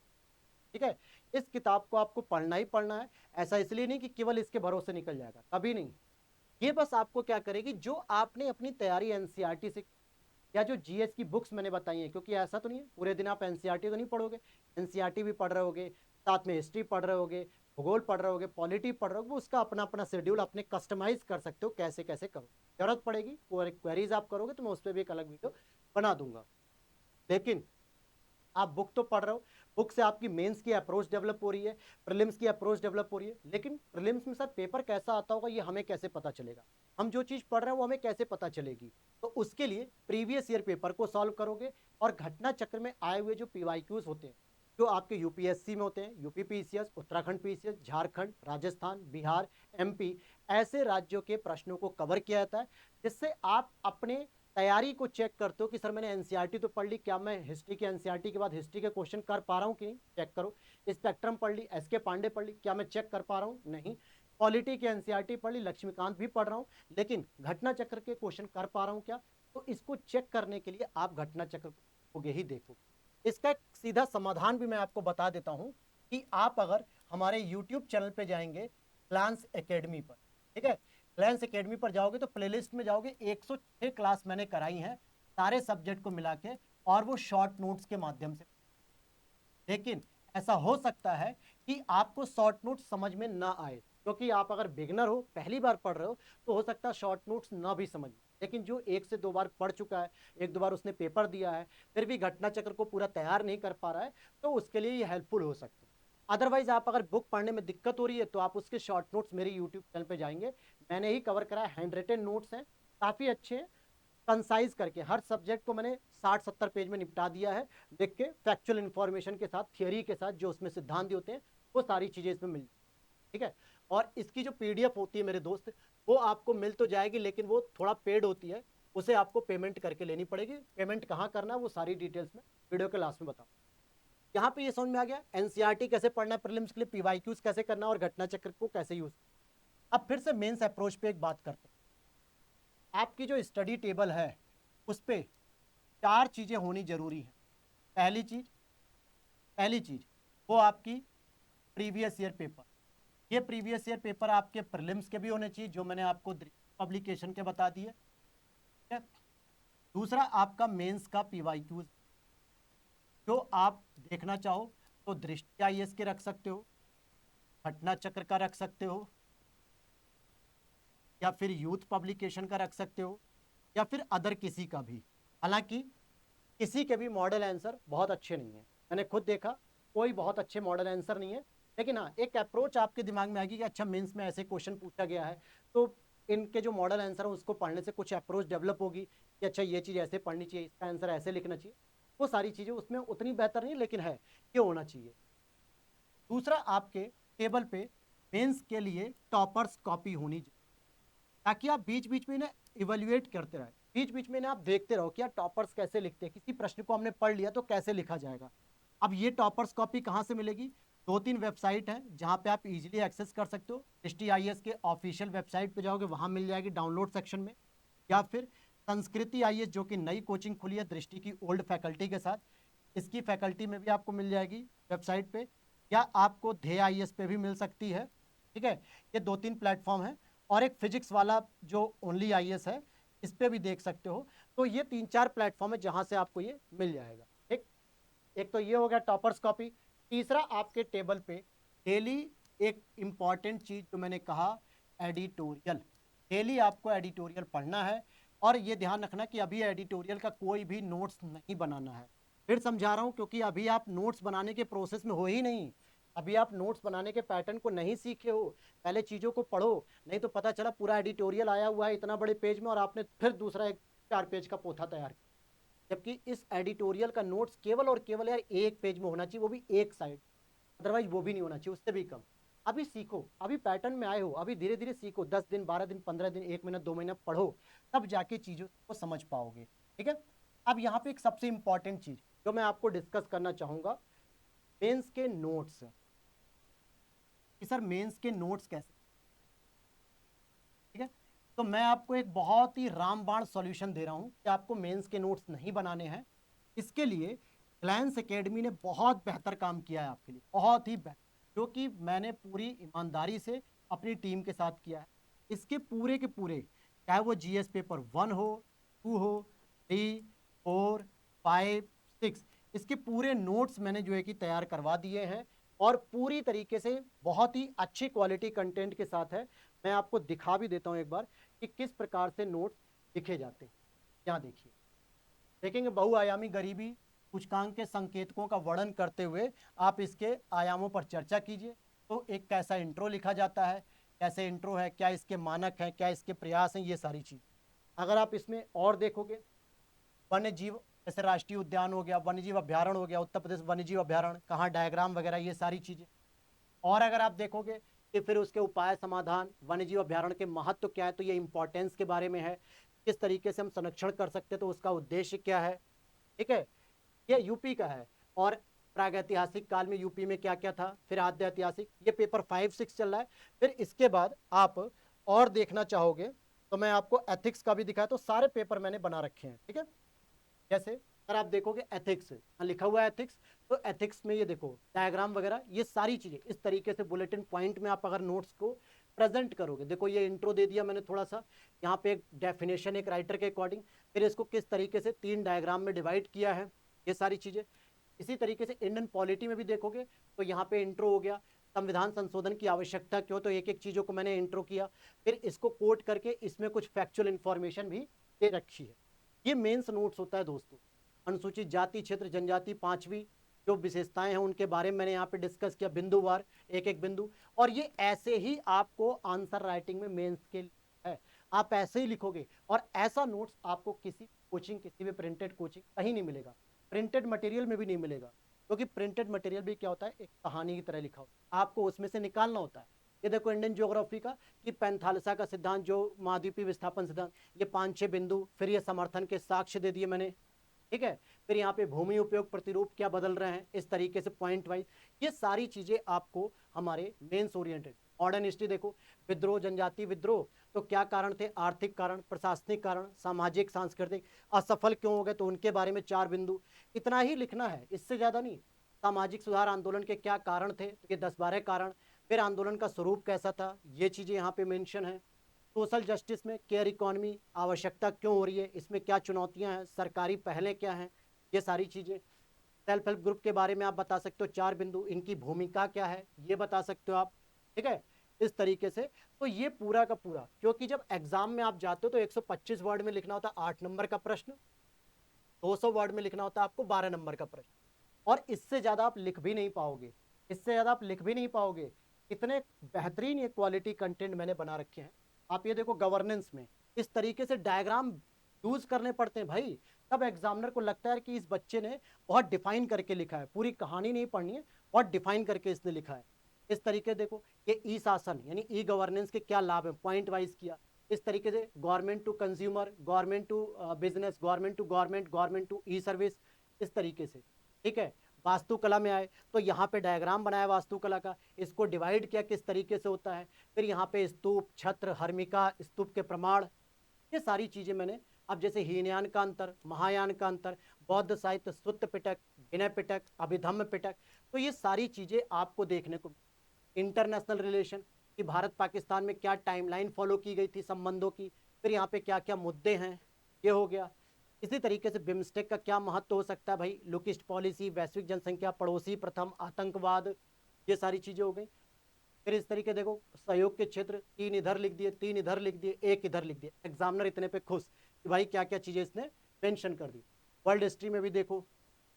ठीक है। इस किताब को आपको पढ़ना ही पढ़ना है। ऐसा इसलिए नहीं कि केवल इसके भरोसे निकल जाएगा, कभी नहीं। ये बस आपको क्या करेगी, जो आपने अपनी तैयारी एनसीईआरटी से या जो जीएस की बुक्स मैंने बताई हैं, क्योंकि ऐसा तो नहीं है पूरे दिन आप एनसीईआरटी तो नहीं पढ़ोगे, एनसीईआरटी भी पढ़ रहे होगे, साथ में हिस्ट्री पढ़ रहे होगे, भूगोल पढ़ रहे होगे, पॉलिटी पढ़ रहे होगे, उसका अपना अपना शेड्यूल अपने कस्टमाइज कर सकते हो, कैसे कैसे करो। जरूरत पड़ेगी क्वेरीज आप करोगे तो मैं उस पर भी एक अलग वीडियो बना दूंगा। लेकिन आप बुक तो पढ़ रहे हो, बुक से आपकी मेंस की अप्रोच डेवलप हो रही है, प्रीलिम्स की अप्रोच डेवलप हो रही है, लेकिन प्रीलिम्स में सर पेपर कैसा आता होगा ये हमें कैसे पता चलेगा? हम जो चीज पढ़ रहे हैं वो हमें कैसे पता चलेगी? तो उसके लिए प्रीवियस ईयर पेपर को सॉल्व करोगे, और घटना चक्र में आए हुए जो पीवाईक्यूज होते हैं, जो आपके यूपीएससी में होते हैं, UP PCS, Uttarakhand PCS, Jharkhand, Rajasthan, Bihar, MP, ऐसे राज्यों के प्रश्नों को कवर किया जाता है, जिससे आप अपने तैयारी को चेक करते हो कि सर मैंने एनसीईआरटी तो पढ़ ली, क्या मैं हिस्ट्री के एनसीईआरटी के बाद हिस्ट्री के क्वेश्चन कर पा रहा हूँ कि नहीं, चेक करो। स्पेक्ट्रम पढ़ ली, एसके पांडे पढ़ ली, क्या मैं चेक कर पा रहा हूँ, नहीं। पॉलिटी की एनसीईआरटी पढ़ ली, लक्ष्मीकांत भी पढ़ रहा हूँ, लेकिन घटना चक्र के क्वेश्चन कर पा रहा हूँ क्या? तो इसको चेक करने के लिए आप घटना चक्र को ही देखो। इसका एक सीधा समाधान भी मैं आपको बता देता हूँ कि आप अगर हमारे यूट्यूब चैनल पे जाएंगे क्लांस एकेडमी पर, ठीक है, क्लांस एकेडमी पर जाओगे तो प्लेलिस्ट में जाओगे, 106 क्लास मैंने कराई हैं सारे सब्जेक्ट को मिला के, और वो शॉर्ट नोट्स के माध्यम से। लेकिन ऐसा हो सकता है कि आपको शॉर्ट नोट्स समझ में ना आए, क्योंकि आप अगर बिगनर हो, पहली बार पढ़ रहे हो, तो हो सकता है शॉर्ट नोट्स ना भी समझ। लेकिन जो 1 से 2 बार पढ़ चुका है, 1-2 बार उसने पेपर दिया है, फिर भी घटना चक्र को पूरा तैयार नहीं कर पा रहा है, तो उसके लिए ये हेल्पफुल हो सकते हैं। अदरवाइज आप अगर बुक पढ़ने में दिक्कत हो रही है तो आप उसके शॉर्ट नोट्स मेरे यूट्यूब चैनल पे जाएंगे, मैंने ही कवर करा है, हैंड रिटन नोट्स हैं, काफ़ी अच्छे हैं, कंसाइज करके हर सब्जेक्ट को मैंने 60-70 पेज में निपटा दिया है, लिख के फैक्चुअल इन्फॉर्मेशन के साथ, थियरी के साथ, जो उसमें सिद्धांत होते हैं वो सारी चीजें इसमें मिल, ठीक है। और इसकी जो पीडीएफ होती है मेरे दोस्त, वो आपको मिल तो जाएगी, लेकिन वो थोड़ा पेड होती है, उसे आपको पेमेंट करके लेनी पड़ेगी। पेमेंट कहाँ करना है वो सारी डिटेल्स में वीडियो के लास्ट में बताऊँ। यहाँ पे ये समझ में आ गया एनसीईआरटी कैसे पढ़ना है प्रीलिम्स के लिए, पीवाईक्यूज कैसे करना है, और घटना चक्र को कैसे यूज। अब फिर से मेंस अप्रोच पे एक बात करते हैं। आपकी जो स्टडी टेबल है उस पर 4 चीजें होनी जरूरी है। पहली चीज वो आपकी प्रीवियस ईयर पेपर। ये प्रीवियस ईयर पेपर आपके प्रीलिम्स के भी होने चाहिए, जो मैंने आपको पब्लिकेशन के बता दिए, ठीक है। दूसरा आपका मेंस का पीवाईक्यूज, जो आप देखना चाहो तो दृष्टि आईएएस के रख सकते हो, घटना चक्र का रख सकते हो, या फिर यूथ पब्लिकेशन का रख सकते हो, या फिर अदर किसी का भी। हालांकि किसी के भी मॉडल आंसर बहुत अच्छे नहीं है, मैंने खुद देखा, कोई बहुत अच्छे मॉडल आंसर नहीं है। लेकिन हाँ, एक अप्रोच आपके दिमाग में आएगी कि अच्छा मेंस में ऐसे क्वेश्चन पूछा गया है, तो इनके जो मॉडल आंसर है उसको पढ़ने से कुछ अप्रोच डेवलप होगी कि अच्छा ये चीज़ ऐसे पढ़नी चाहिए, इसका आंसर ऐसे लिखना चाहिए। वो सारी चीज़ें उसमें उतनी बेहतर नहीं, लेकिन है ये होना चाहिए। दूसरा, आपके टेबल पे मेंस के लिए टॉपर्स कॉपी होनी चाहिए, ताकि आप बीच बीच में ना इवेल्युएट करते रहे, बीच बीच में ना आप देखते रहो कि यार टॉपर्स कैसे लिखते हैं, किसी प्रश्न को हमने पढ़ लिया तो कैसे लिखा जाएगा। अब ये टॉपर्स कॉपी कहाँ से मिलेगी? 2-3 वेबसाइट है जहाँ पे आप इजीली एक्सेस कर सकते हो। STIS के ऑफिशियल वेबसाइट पे जाओगे, वहाँ मिल जाएगी डाउनलोड सेक्शन में, या फिर संस्कृति IAS जो कि नई कोचिंग खुली है दृष्टि की ओल्ड फैकल्टी के साथ, इसकी फैकल्टी में भी आपको मिल जाएगी वेबसाइट पे, या आपको ध्येय IAS पे भी मिल सकती है, ठीक है। ये 2-3 प्लेटफॉर्म है, और एक फिजिक्स वाला जो ओनली IAS है, इस पे भी देख सकते हो। तो ये 3-4 प्लेटफॉर्म है जहाँ से आपको ये मिल जाएगा, ठीक। एक तो ये हो गया टॉपर्स कॉपी। तीसरा, आपके टेबल पे डेली एक इंपॉर्टेंट चीज जो मैंने कहा, एडिटोरियल। डेली आपको एडिटोरियल पढ़ना है, और ये ध्यान रखना कि अभी एडिटोरियल का कोई भी नोट्स नहीं बनाना है। फिर समझा रहा हूँ, क्योंकि अभी आप नोट्स बनाने के प्रोसेस में हो ही नहीं, अभी आप नोट्स बनाने के पैटर्न को नहीं सीखे हो। पहले चीज़ों को पढ़ो, नहीं तो पता चला पूरा एडिटोरियल आया हुआ है इतना बड़े पेज में, और आपने फिर दूसरा एक 4 पेज का पोथा तैयार किया। जबकि इस एडिटोरियल का नोट्स केवल और केवल यार 1 पेज में होना चाहिए, वो भी एक साइड, अदरवाइज वो भी नहीं होना चाहिए, उससे भी कम। अभी सीखो, अभी पैटर्न में आए हो, अभी धीरे धीरे सीखो, 10 दिन, 12 दिन, 15 दिन, 1 महीना, 2 महीना पढ़ो, तब जाके चीज़ों को समझ पाओगे, ठीक है। अब यहाँ पे एक सबसे इंपॉर्टेंट चीज जो मैं आपको डिस्कस करना चाहूंगा, मेंस के नोट्स, कि सर मेंस के नोट्स कैसे, ठीक है। तो मैं आपको एक बहुत ही रामबाण सॉल्यूशन दे रहा हूं कि आपको मेंस के नोट्स नहीं बनाने हैं। इसके लिए क्लांस एकेडमी ने बहुत बेहतर काम किया है आपके लिए, बहुत ही बेहतर, जो कि मैंने पूरी ईमानदारी से अपनी टीम के साथ किया है। इसके पूरे के पूरे, चाहे वो GS पेपर 1 हो, 2 हो, 3, 4, 5, 6, इसके पूरे नोट्स मैंने जो है कि तैयार करवा दिए हैं, और पूरी तरीके से बहुत ही अच्छी क्वालिटी कंटेंट के साथ है। मैं आपको दिखा भी देता हूं एक बार कि किस प्रकार से नोट्स लिखे जाते हैं। यहाँ देखिए, देखेंगे बहुआयामी गरीबी सूचकांक के संकेतकों का वर्णन करते हुए आप इसके आयामों पर चर्चा कीजिए। तो एक कैसा इंट्रो लिखा जाता है, कैसे इंट्रो है, क्या इसके मानक हैं, क्या इसके प्रयास हैं, ये सारी चीज। अगर आप इसमें और देखोगे, वन्य जीव जैसे राष्ट्रीय उद्यान हो गया, वन्य जीव अभ्यारण्य हो गया, उत्तर प्रदेश वन्य जीव अभ्यारण्य कहाँ, डायग्राम वगैरह, ये सारी चीजें। और अगर आप देखोगे कि फिर उसके उपाय समाधान, वन्यजीव अभ्यारण्य के महत्व क्या है, तो ये इंपॉर्टेंस के बारे में है, किस तरीके से हम संरक्षण कर सकते हैं, तो उसका उद्देश्य क्या है, ठीक है। ये यूपी का है। और प्रागैतिहासिक काल में यूपी में क्या क्या था, फिर आद्य ऐतिहासिक, ये पेपर 5-6 चल रहा है। फिर इसके बाद आप और देखना चाहोगे तो मैं आपको एथिक्स का भी दिखाया, तो सारे पेपर मैंने बना रखे हैं, ठीक है। जैसे अगर आप देखोगे एथिक्स लिखा हुआ है एथिक्स, तो एथिक्स में ये देखो डायग्राम वगैरह, ये सारी चीजें इस तरीके से बुलेटिन पॉइंट में आप अगर नोट्स को प्रेजेंट करोगे, देखो ये इंट्रो दे दिया मैंने थोड़ा सा, यहाँ पे एक डेफिनेशन एक राइटर के अकॉर्डिंग, फिर इसको किस तरीके से 3 डायग्राम में डिवाइड किया है, ये सारी चीजें। इसी तरीके से इंडियन पॉलिटी में भी देखोगे तो यहाँ पे इंट्रो हो गया, संविधान संशोधन की आवश्यकता क्यों, तो एक एक चीजों को मैंने इंट्रो किया, फिर इसको कोट करके इसमें कुछ फैक्चुअल इंफॉर्मेशन भी दे रखी है। ये मेंस नोट्स होता है दोस्तों। अनुसूचित जाति क्षेत्र जनजाति 5वीं जो विशेषताएं हैं उनके बारे में मैंने यहाँ पे डिस्कस किया, बिंदुवार एक एक बिंदु। और ये ऐसे ही आपको आंसर राइटिंग में मेंस के है, आप ऐसे ही लिखोगे। और ऐसा नोट्स आपको किसी कोचिंग, किसी भी प्रिंटेड कोचिंग कहीं नहीं मिलेगा, प्रिंटेड मटेरियल में भी नहीं मिलेगा, क्योंकि प्रिंटेड मटेरियल भी क्या होता है, एक कहानी की तरह लिखा होता है, आपको उसमें से निकालना होता है। ये देखो इंडियन ज्योग्राफी का कि पैंथालिसा का सिद्धांत, जो महाद्वीपीय विस्थापन सिद्धांत, ये 5-6 बिंदु, फिर ये समर्थन के साक्ष्य दे दिए मैंने, ठीक है। फिर यहाँ पे भूमि उपयोग प्रतिरूप क्या बदल रहे हैं, इस तरीके से पॉइंट वाइज ये सारी चीजें आपको हमारे मेंस ओरिएंटेड। मॉडर्न हिस्ट्री देखो, विद्रोह, जनजाति विद्रोह, तो क्या कारण थे, आर्थिक कारण, प्रशासनिक कारण, सामाजिक सांस्कृतिक, असफल क्यों हो गए, तो उनके बारे में 4 बिंदु, इतना ही लिखना है, इससे ज्यादा नहीं। सामाजिक सुधार आंदोलन के क्या कारण थे, तो ये 10-12 कारण। फिर आंदोलन का स्वरूप कैसा था, ये चीजें यहाँ पे मेंशन है। सोशल जस्टिस में केयर इकोनॉमी आवश्यकता क्यों हो रही है, इसमें क्या चुनौतियां हैं, सरकारी पहले क्या हैं, ये सारी चीजें। सेल्फ हेल्प ग्रुप के बारे में आप बता सकते हो 4 बिंदु, इनकी भूमिका क्या है ये बता सकते हो आप, ठीक है, इस तरीके से। तो ये पूरा का पूरा, क्योंकि जब एग्जाम में आप जाते हो तो 125 वर्ड में लिखना होता है 8 नंबर का प्रश्न, 200 वर्ड में लिखना होता है आपको 12 नंबर का प्रश्न, और इससे ज्यादा आप लिख भी नहीं पाओगे, इससे ज्यादा आप लिख भी नहीं पाओगे। इतने बेहतरीन ये क्वालिटी कंटेंट मैंने बना रखे हैं। आप ये देखो गवर्नेंस में इस तरीके से डायग्राम यूज करने पड़ते हैं भाई, तब एग्जामिनर को लगता है कि इस बच्चे ने बहुत डिफाइन करके लिखा है, पूरी कहानी नहीं पढ़नी है, बहुत डिफाइन करके इसने लिखा है। इस तरीके देखो ये ई शासन यानी ई गवर्नेंस के क्या लाभ है, पॉइंट वाइज किया। इस तरीके से government to consumer, government to business, government to government, government to e service, इस तरीके से, ठीक है। वास्तुकला में आए तो यहाँ पे डायग्राम बनाया वास्तुकला का, इसको डिवाइड किया किस तरीके से होता है। फिर यहाँ पे स्तूप, छत्र, हर्मिका, स्तूप के प्रमाण, ये सारी चीजें मैंने। अब जैसे हीनयान का अंतर, महायान का अंतर, बौद्ध साहित्य, सुत्त पिटक, विनय पिटक, अभिधम्म पिटक, तो ये सारी चीजें आपको देखने को। इंटरनेशनल रिलेशन कि भारत पाकिस्तान में क्या टाइमलाइन फॉलो की गई थी संबंधों की, फिर यहाँ पे क्या क्या मुद्दे हैं, ये हो गया। इसी तरीके से बिम्स्टेक का क्या महत्व हो सकता है भाई, लुकिस्ट पॉलिसी, वैश्विक जनसंख्या, पड़ोसी प्रथम, आतंकवाद, ये सारी चीजें हो गई। फिर इस तरीके देखो सहयोग के क्षेत्र, 3 इधर लिख दिए, 3 इधर लिख दिए, 1 इधर लिख दिए, एग्जामिनर इतने पे खुश कि भाई क्या क्या चीजें इसने मेंशन कर दी। वर्ल्ड हिस्ट्री में भी देखो,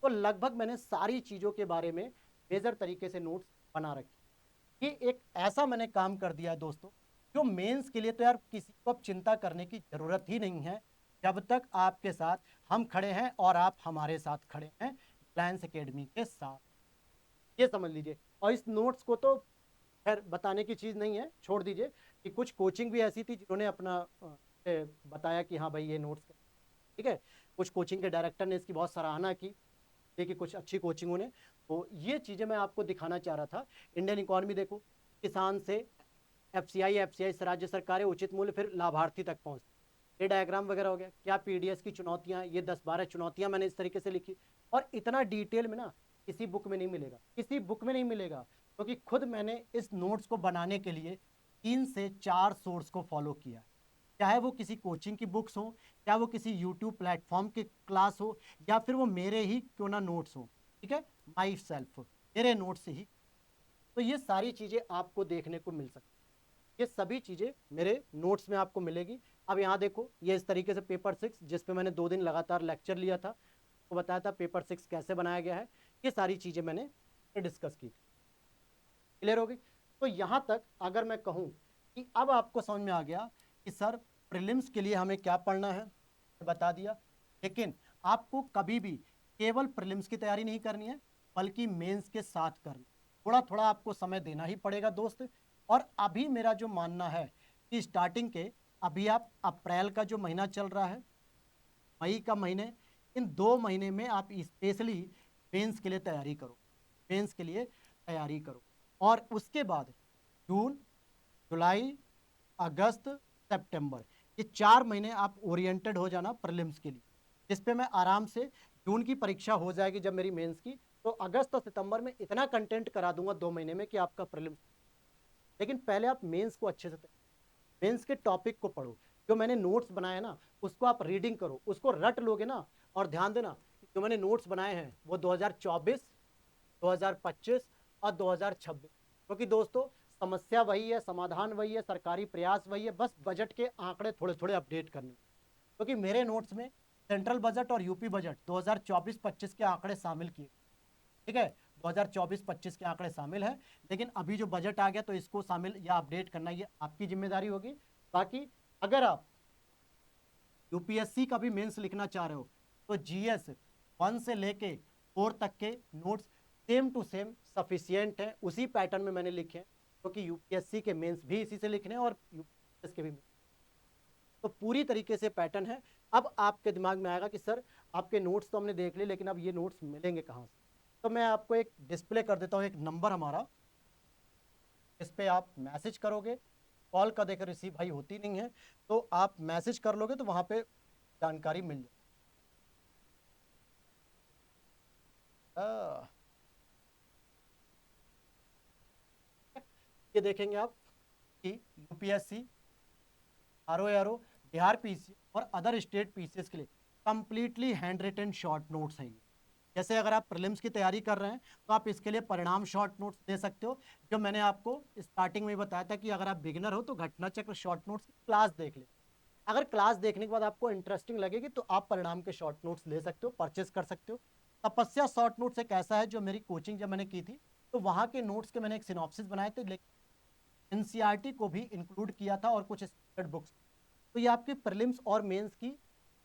तो लगभग मैंने सारी चीजों के बारे में मेजर तरीके से नोट्स बना रखे। ये एक ऐसा मैंने काम कर दिया है दोस्तों, जो मेंस के लिए तो यार किसी को अब चिंता करने की जरूरत ही नहीं है, जब तक आपके साथ हम खड़े हैं और आप हमारे साथ खड़े हैं रिलायंस एकेडमी के साथ, ये समझ लीजिए। और इस नोट्स को तो खैर बताने की चीज़ नहीं है, छोड़ दीजिए कि कुछ कोचिंग भी ऐसी थी जिन्होंने अपना बताया कि हाँ भाई ये नोट्स, ठीक है, कुछ कोचिंग के डायरेक्टर ने इसकी बहुत सराहना की, देखिए कुछ अच्छी कोचिंगों ने। तो ये चीज़ें मैं आपको दिखाना चाह रहा था। इंडियन इकोनॉमी देखो, किसान से एफसीआई, एफसीआई से राज्य सरकारें, उचित मूल्य, फिर लाभार्थी तक पहुँच, ये डायग्राम वगैरह हो गया। क्या पीडीएस की चुनौतियाँ, ये 10-12 चुनौतियाँ मैंने इस तरीके से लिखी, और इतना डिटेल में ना किसी बुक में नहीं मिलेगा, किसी बुक में नहीं मिलेगा, क्योंकि खुद मैंने इस नोट्स को बनाने के लिए 3 से 4 सोर्स को फॉलो किया, चाहे वो किसी कोचिंग की बुक्स हो, चाहे वो किसी यूट्यूब प्लेटफॉर्म की क्लास हो, या फिर वो मेरे ही क्यों ना नोट्स हो, ठीक है, माई सेल्फ, मेरे नोट्स ही। तो ये सारी चीज़ें आपको देखने को मिल सकती, ये सभी चीज़ें मेरे नोट्स में आपको मिलेगी। अब यहाँ देखो ये इस तरीके से पेपर 6 जिस पे मैंने 2 दिन लगातार लेक्चर लिया था, तो बताया था पेपर 6 कैसे बनाया गया है, ये सारी चीज़ें मैंने डिस्कस की। क्लियर हो गई। तो यहाँ तक अगर मैं कहूँ कि अब आपको समझ में आ गया कि सर प्रीलिम्स के लिए हमें क्या पढ़ना है, बता दिया। लेकिन आपको कभी भी केवल प्रीलिम्स की तैयारी नहीं करनी है, बल्कि मेंस के साथ करनी, थोड़ा थोड़ा आपको समय देना ही पड़ेगा दोस्त। और अभी मेरा जो मानना है कि स्टार्टिंग के अभी आप अप्रैल का जो महीना चल रहा है, मई का महीने, इन 2 महीने में आप स्पेशली मेंस के लिए तैयारी करो, मेंस के लिए तैयारी करो। और उसके बाद जून, जुलाई, अगस्त, सितंबर, ये 4 महीने आप ओरिएंटेड हो जाना प्रीलिम्स के लिए, जिस पे मैं आराम से, जून की परीक्षा हो जाएगी जब मेरी मेंस की, तो अगस्त और सितंबर में इतना कंटेंट करा दूंगा 2 महीने में कि आपका प्रीलिम्स। लेकिन पहले आप मेंस को अच्छे से, मेंस के टॉपिक को पढ़ो, जो मैंने नोट्स बनाए ना उसको आप रीडिंग करो, उसको रट लोगे ना। और ध्यान देना कि जो मैंने नोट्स बनाए हैं वो 2024, 2025 और 2026, क्योंकि दोस्तों समस्या वही है, समाधान वही है, सरकारी प्रयास वही है, बस बजट के आंकड़े थोड़े थोड़े अपडेट करने, क्योंकि मेरे नोट्स में सेंट्रल बजट और यूपी बजट 2024-25 के आंकड़े शामिल किए, ठीक है। 2024-25 के आंकड़े शामिल है, लेकिन अभी जो बजट आ गया तो इसको शामिल या अपडेट करना ये आपकी जिम्मेदारी होगी। बाकी अगर आप यूपीएससी का भी मेंस लिखना चाह रहे हो तो जीएस 1 से लेके 4 तक के notes same to same sufficient है, उसी पैटर्न में मैंने लिखे हैं, क्योंकि यूपीएससी के मेंस भी इसी से लिखने हैं और यूपीएस के भी, तो पूरी तरीके से पैटर्न है। अब आपके दिमाग में आएगा कि सर आपके नोट्स तो हमने देख लिए, लेकिन अब ये नोट्स मिलेंगे कहाँ से? तो मैं आपको एक डिस्प्ले कर देता हूँ, एक नंबर हमारा, इस पे आप मैसेज करोगे, कॉल का देखकर रिसीव भाई होती नहीं है, तो आप मैसेज कर लोगे तो वहां पे जानकारी मिल जाए। ये देखेंगे आप कि यूपीएससी, आरओ, बिहार पीसी और अदर स्टेट पीसीएस के लिए completely handwritten short notes हैं। जैसे अगर आप प्रीलिम्स की तैयारी कर रहे हैं तो आप इसके लिए परिणाम शॉर्ट नोट्स दे सकते हो, जो मैंने आपको स्टार्टिंग में बताया था कि अगर आप बिगिनर हो तो घटना चक्र शॉर्ट नोट्स की क्लास देख ले। अगर क्लास देखने के बाद आपको इंटरेस्टिंग लगेगी तो आप परिणाम के शॉर्ट नोट्स ले सकते हो, परचेस कर सकते हो। तपस्या शॉर्ट नोट्स एक ऐसा है जो मेरी कोचिंग जब मैंने की थी तो वहां के नोट्स के मैंने एक सिनॉप्सिस बनाए थे, लेकिन एनसीईआरटी को भी इंक्लूड किया था और कुछ स्टैंडर्ड बुक्स। तो ये आपके प्रीलिम्स और मेंस की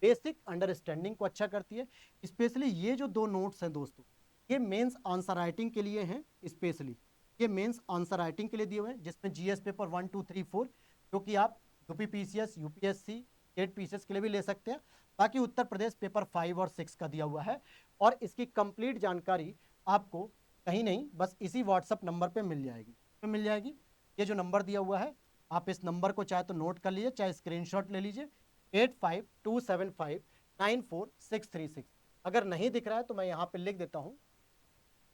बेसिक अंडरस्टैंडिंग को अच्छा करती है। स्पेशली ये जो 2 नोट्स हैं दोस्तों, ये मेंस आंसर राइटिंग के लिए हैं, स्पेशली ये मेंस आंसर राइटिंग के लिए दिए हुए हैं, जिसमें जीएस पेपर 1, 2, 3, 4, जो कि आप यूपीपीसीएस, यूपीएससी, स्टेट पीसीएस के लिए भी ले सकते हैं। बाकी उत्तर प्रदेश पेपर 5 और 6 का दिया हुआ है, और इसकी कंप्लीट जानकारी आपको कहीं नहीं, बस इसी व्हाट्सएप नंबर पे मिल जाएगी, मिल जाएगी। ये जो नंबर दिया हुआ है, आप इस नंबर को चाहे तो नोट कर लीजिए, चाहे स्क्रीनशॉट ले लीजिए, 8527594636। अगर नहीं दिख रहा है तो मैं यहाँ पे लिख देता हूँ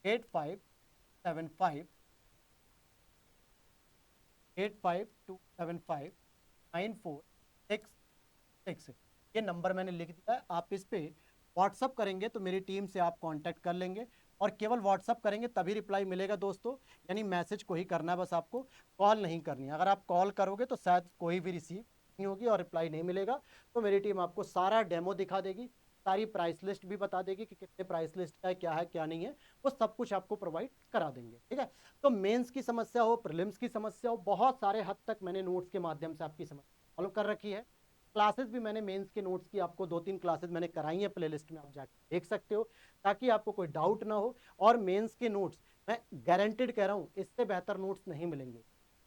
8527594666। ये नंबर मैंने लिख दिया है, आप इस पे व्हाट्सअप करेंगे तो मेरी टीम से आप कांटेक्ट कर लेंगे, और केवल व्हाट्सअप करेंगे तभी रिप्लाई मिलेगा दोस्तों, यानी मैसेज को ही करना है बस, आपको कॉल नहीं करनी है। अगर आप कॉल करोगे तो शायद कोई भी रिसीव नहीं होगी और रिप्लाई नहीं मिलेगा, तो मेरी टीम आपको सारा डेमो दिखा देगी, सारी प्राइस लिस्ट भी बता देगी कि कितने प्राइस लिस्ट है, क्या है क्या नहीं है, वो सब कुछ आपको प्रोवाइड करा देंगे, ठीक है। तो मेंस की समस्या हो, प्रीलिम्स की समस्या हो, बहुत सारे हद तक मैंने नोट्स के माध्यम से आपकी समस्या सॉल्व कर रखी है। क्लासेस भी मैंने मेंस के नोट्स की आपको 2-3 क्लासेस मैंने कराई है, प्लेलिस्ट में आप जाकर देख सकते हो, ताकि आपको कोई डाउट ना हो। और मेंस के नोट्स मैं गारंटेड कह रहा हूँ, इससे बेहतर नोट्स नहीं मिलेंगे।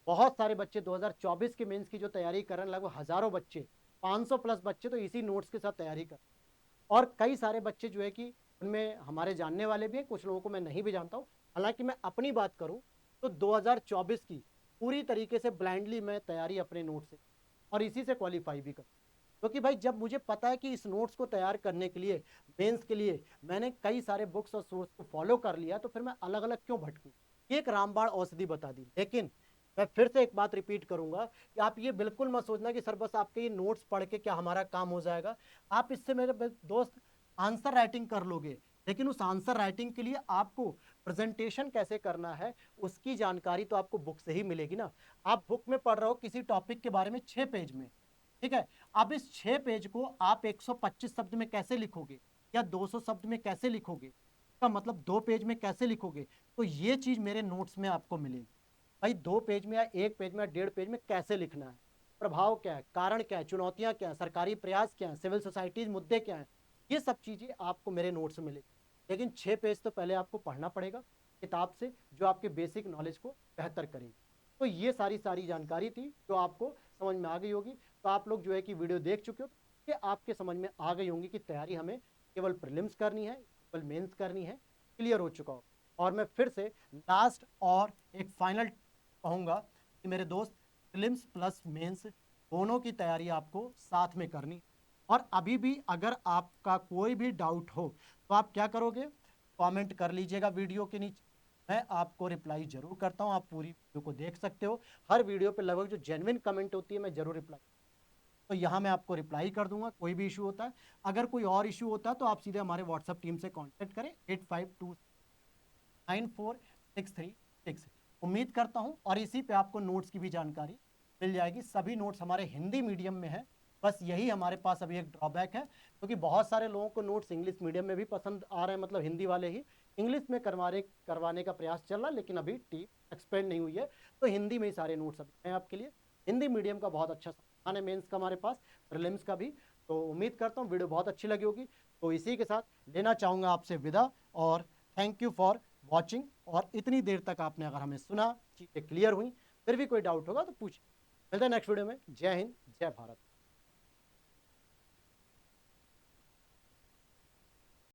बहुत सारे बच्चे 2024 के मेंस की जो तैयारी कर रहे हैं, लगभग हजारों बच्चे, 500 प्लस बच्चे तो इसी नोट्स के साथ तैयारी कर, और कई सारे बच्चे जो है कि उनमें हमारे जानने वाले भी हैं, कुछ लोगों को मैं नहीं भी जानता हूँ। हालांकि मैं अपनी बात करूँ तो 2024 की पूरी तरीके से ब्लाइंडली मैं तैयारी अपने नोट से, और इसी से क्वालिफाई भी कर, क्योंकि भाई जब मुझे पता है कि इस नोट्स को तैयार करने के लिए, मेंस के लिए मैंने कई सारे बुक्स और सोर्स को फॉलो कर लिया, तो फिर मैं अलग अलग क्यों भटकूं? एक रामबाण औषधि बता दी। लेकिन मैं फिर से एक बात रिपीट करूंगा कि आप ये बिल्कुल मत सोचना कि सर बस आपके ये नोट्स पढ़ के क्या हमारा काम हो जाएगा। आप इससे मेरे दोस्त आंसर राइटिंग कर लोगे, लेकिन उस आंसर राइटिंग के लिए आपको प्रेजेंटेशन कैसे करना है उसकी जानकारी तो आपको बुक से ही मिलेगी ना। आप बुक में पढ़ रहे हो किसी टॉपिक के बारे में 6 पेज में, ठीक है, अब इस 6 पेज को आप 125 शब्द में कैसे लिखोगे या 200 शब्द में कैसे लिखोगे, का मतलब 2 पेज में कैसे लिखोगे? तो ये चीज मेरे नोट्स में आपको मिलेगी। भाई 2 पेज में या 1 पेज में या 1.5 पेज में कैसे लिखना है, प्रभाव क्या है, कारण क्या है, चुनौतियां क्या है, सरकारी प्रयास क्या है, सिविल सोसाइटीज मुद्दे क्या है, ये सब चीजें आपको मेरे नोट्स में मिलेगी। लेकिन 6 पेज तो पहले आपको पढ़ना पड़ेगा किताब से, जो आपके बेसिक नॉलेज को बेहतर करेगी। तो ये सारी सारी जानकारी थी जो आपको समझ में आ गई होगी। तो आप लोग जो है कि वीडियो देख चुके हो, कि आपके समझ में आ गई होंगी कि तैयारी हमें केवल प्रीलिम्स करनी है, केवल मेंस करनी है, क्लियर हो चुका हो। और मैं फिर से लास्ट और एक फाइनल कहूँगा कि मेरे दोस्त, प्रीलिम्स प्लस मेंस दोनों की तैयारी आपको साथ में करनी। और अभी भी अगर आपका कोई भी डाउट हो तो आप क्या करोगे, कमेंट कर लीजिएगा वीडियो के नीचे, मैं आपको रिप्लाई जरूर करता हूं। आप पूरी वीडियो को देख सकते हो, हर वीडियो पे लगभग जो जेन्युइन कमेंट होती है मैं जरूर रिप्लाई, तो यहाँ मैं आपको रिप्लाई कर दूंगा कोई भी इशू होता है। अगर कोई और इशू होता है तो आप सीधे हमारे व्हाट्सएप टीम से कांटेक्ट करें 85294636। उम्मीद करता हूं, और इसी पे आपको नोट्स की भी जानकारी मिल जाएगी। सभी नोट्स हमारे हिंदी मीडियम में है, बस यही हमारे पास अभी एक ड्रॉबैक है, क्योंकि बहुत सारे लोगों को नोट्स इंग्लिश मीडियम में भी पसंद आ रहे हैं, मतलब हिंदी वाले ही इंग्लिश में करवाने का प्रयास चल रहा है, लेकिन अभी टीम एक्सपेंड नहीं हुई है, तो हिंदी में ही सारे नोट्स अभी हैं आपके लिए। हिंदी मीडियम का बहुत अच्छा सामान है मेंस का हमारे पास, प्रीलिम्स का भी। तो उम्मीद करता हूँ वीडियो बहुत अच्छी लगी होगी। तो इसी के साथ लेना चाहूँगा आपसे विदा, और थैंक यू फॉर वॉचिंग। और इतनी देर तक आपने अगर हमें सुना, चीज़ें क्लियर हुई, फिर भी कोई डाउट होगा तो पूछिए। मिलते हैं नेक्स्ट वीडियो में। जय हिंद, जय भारत।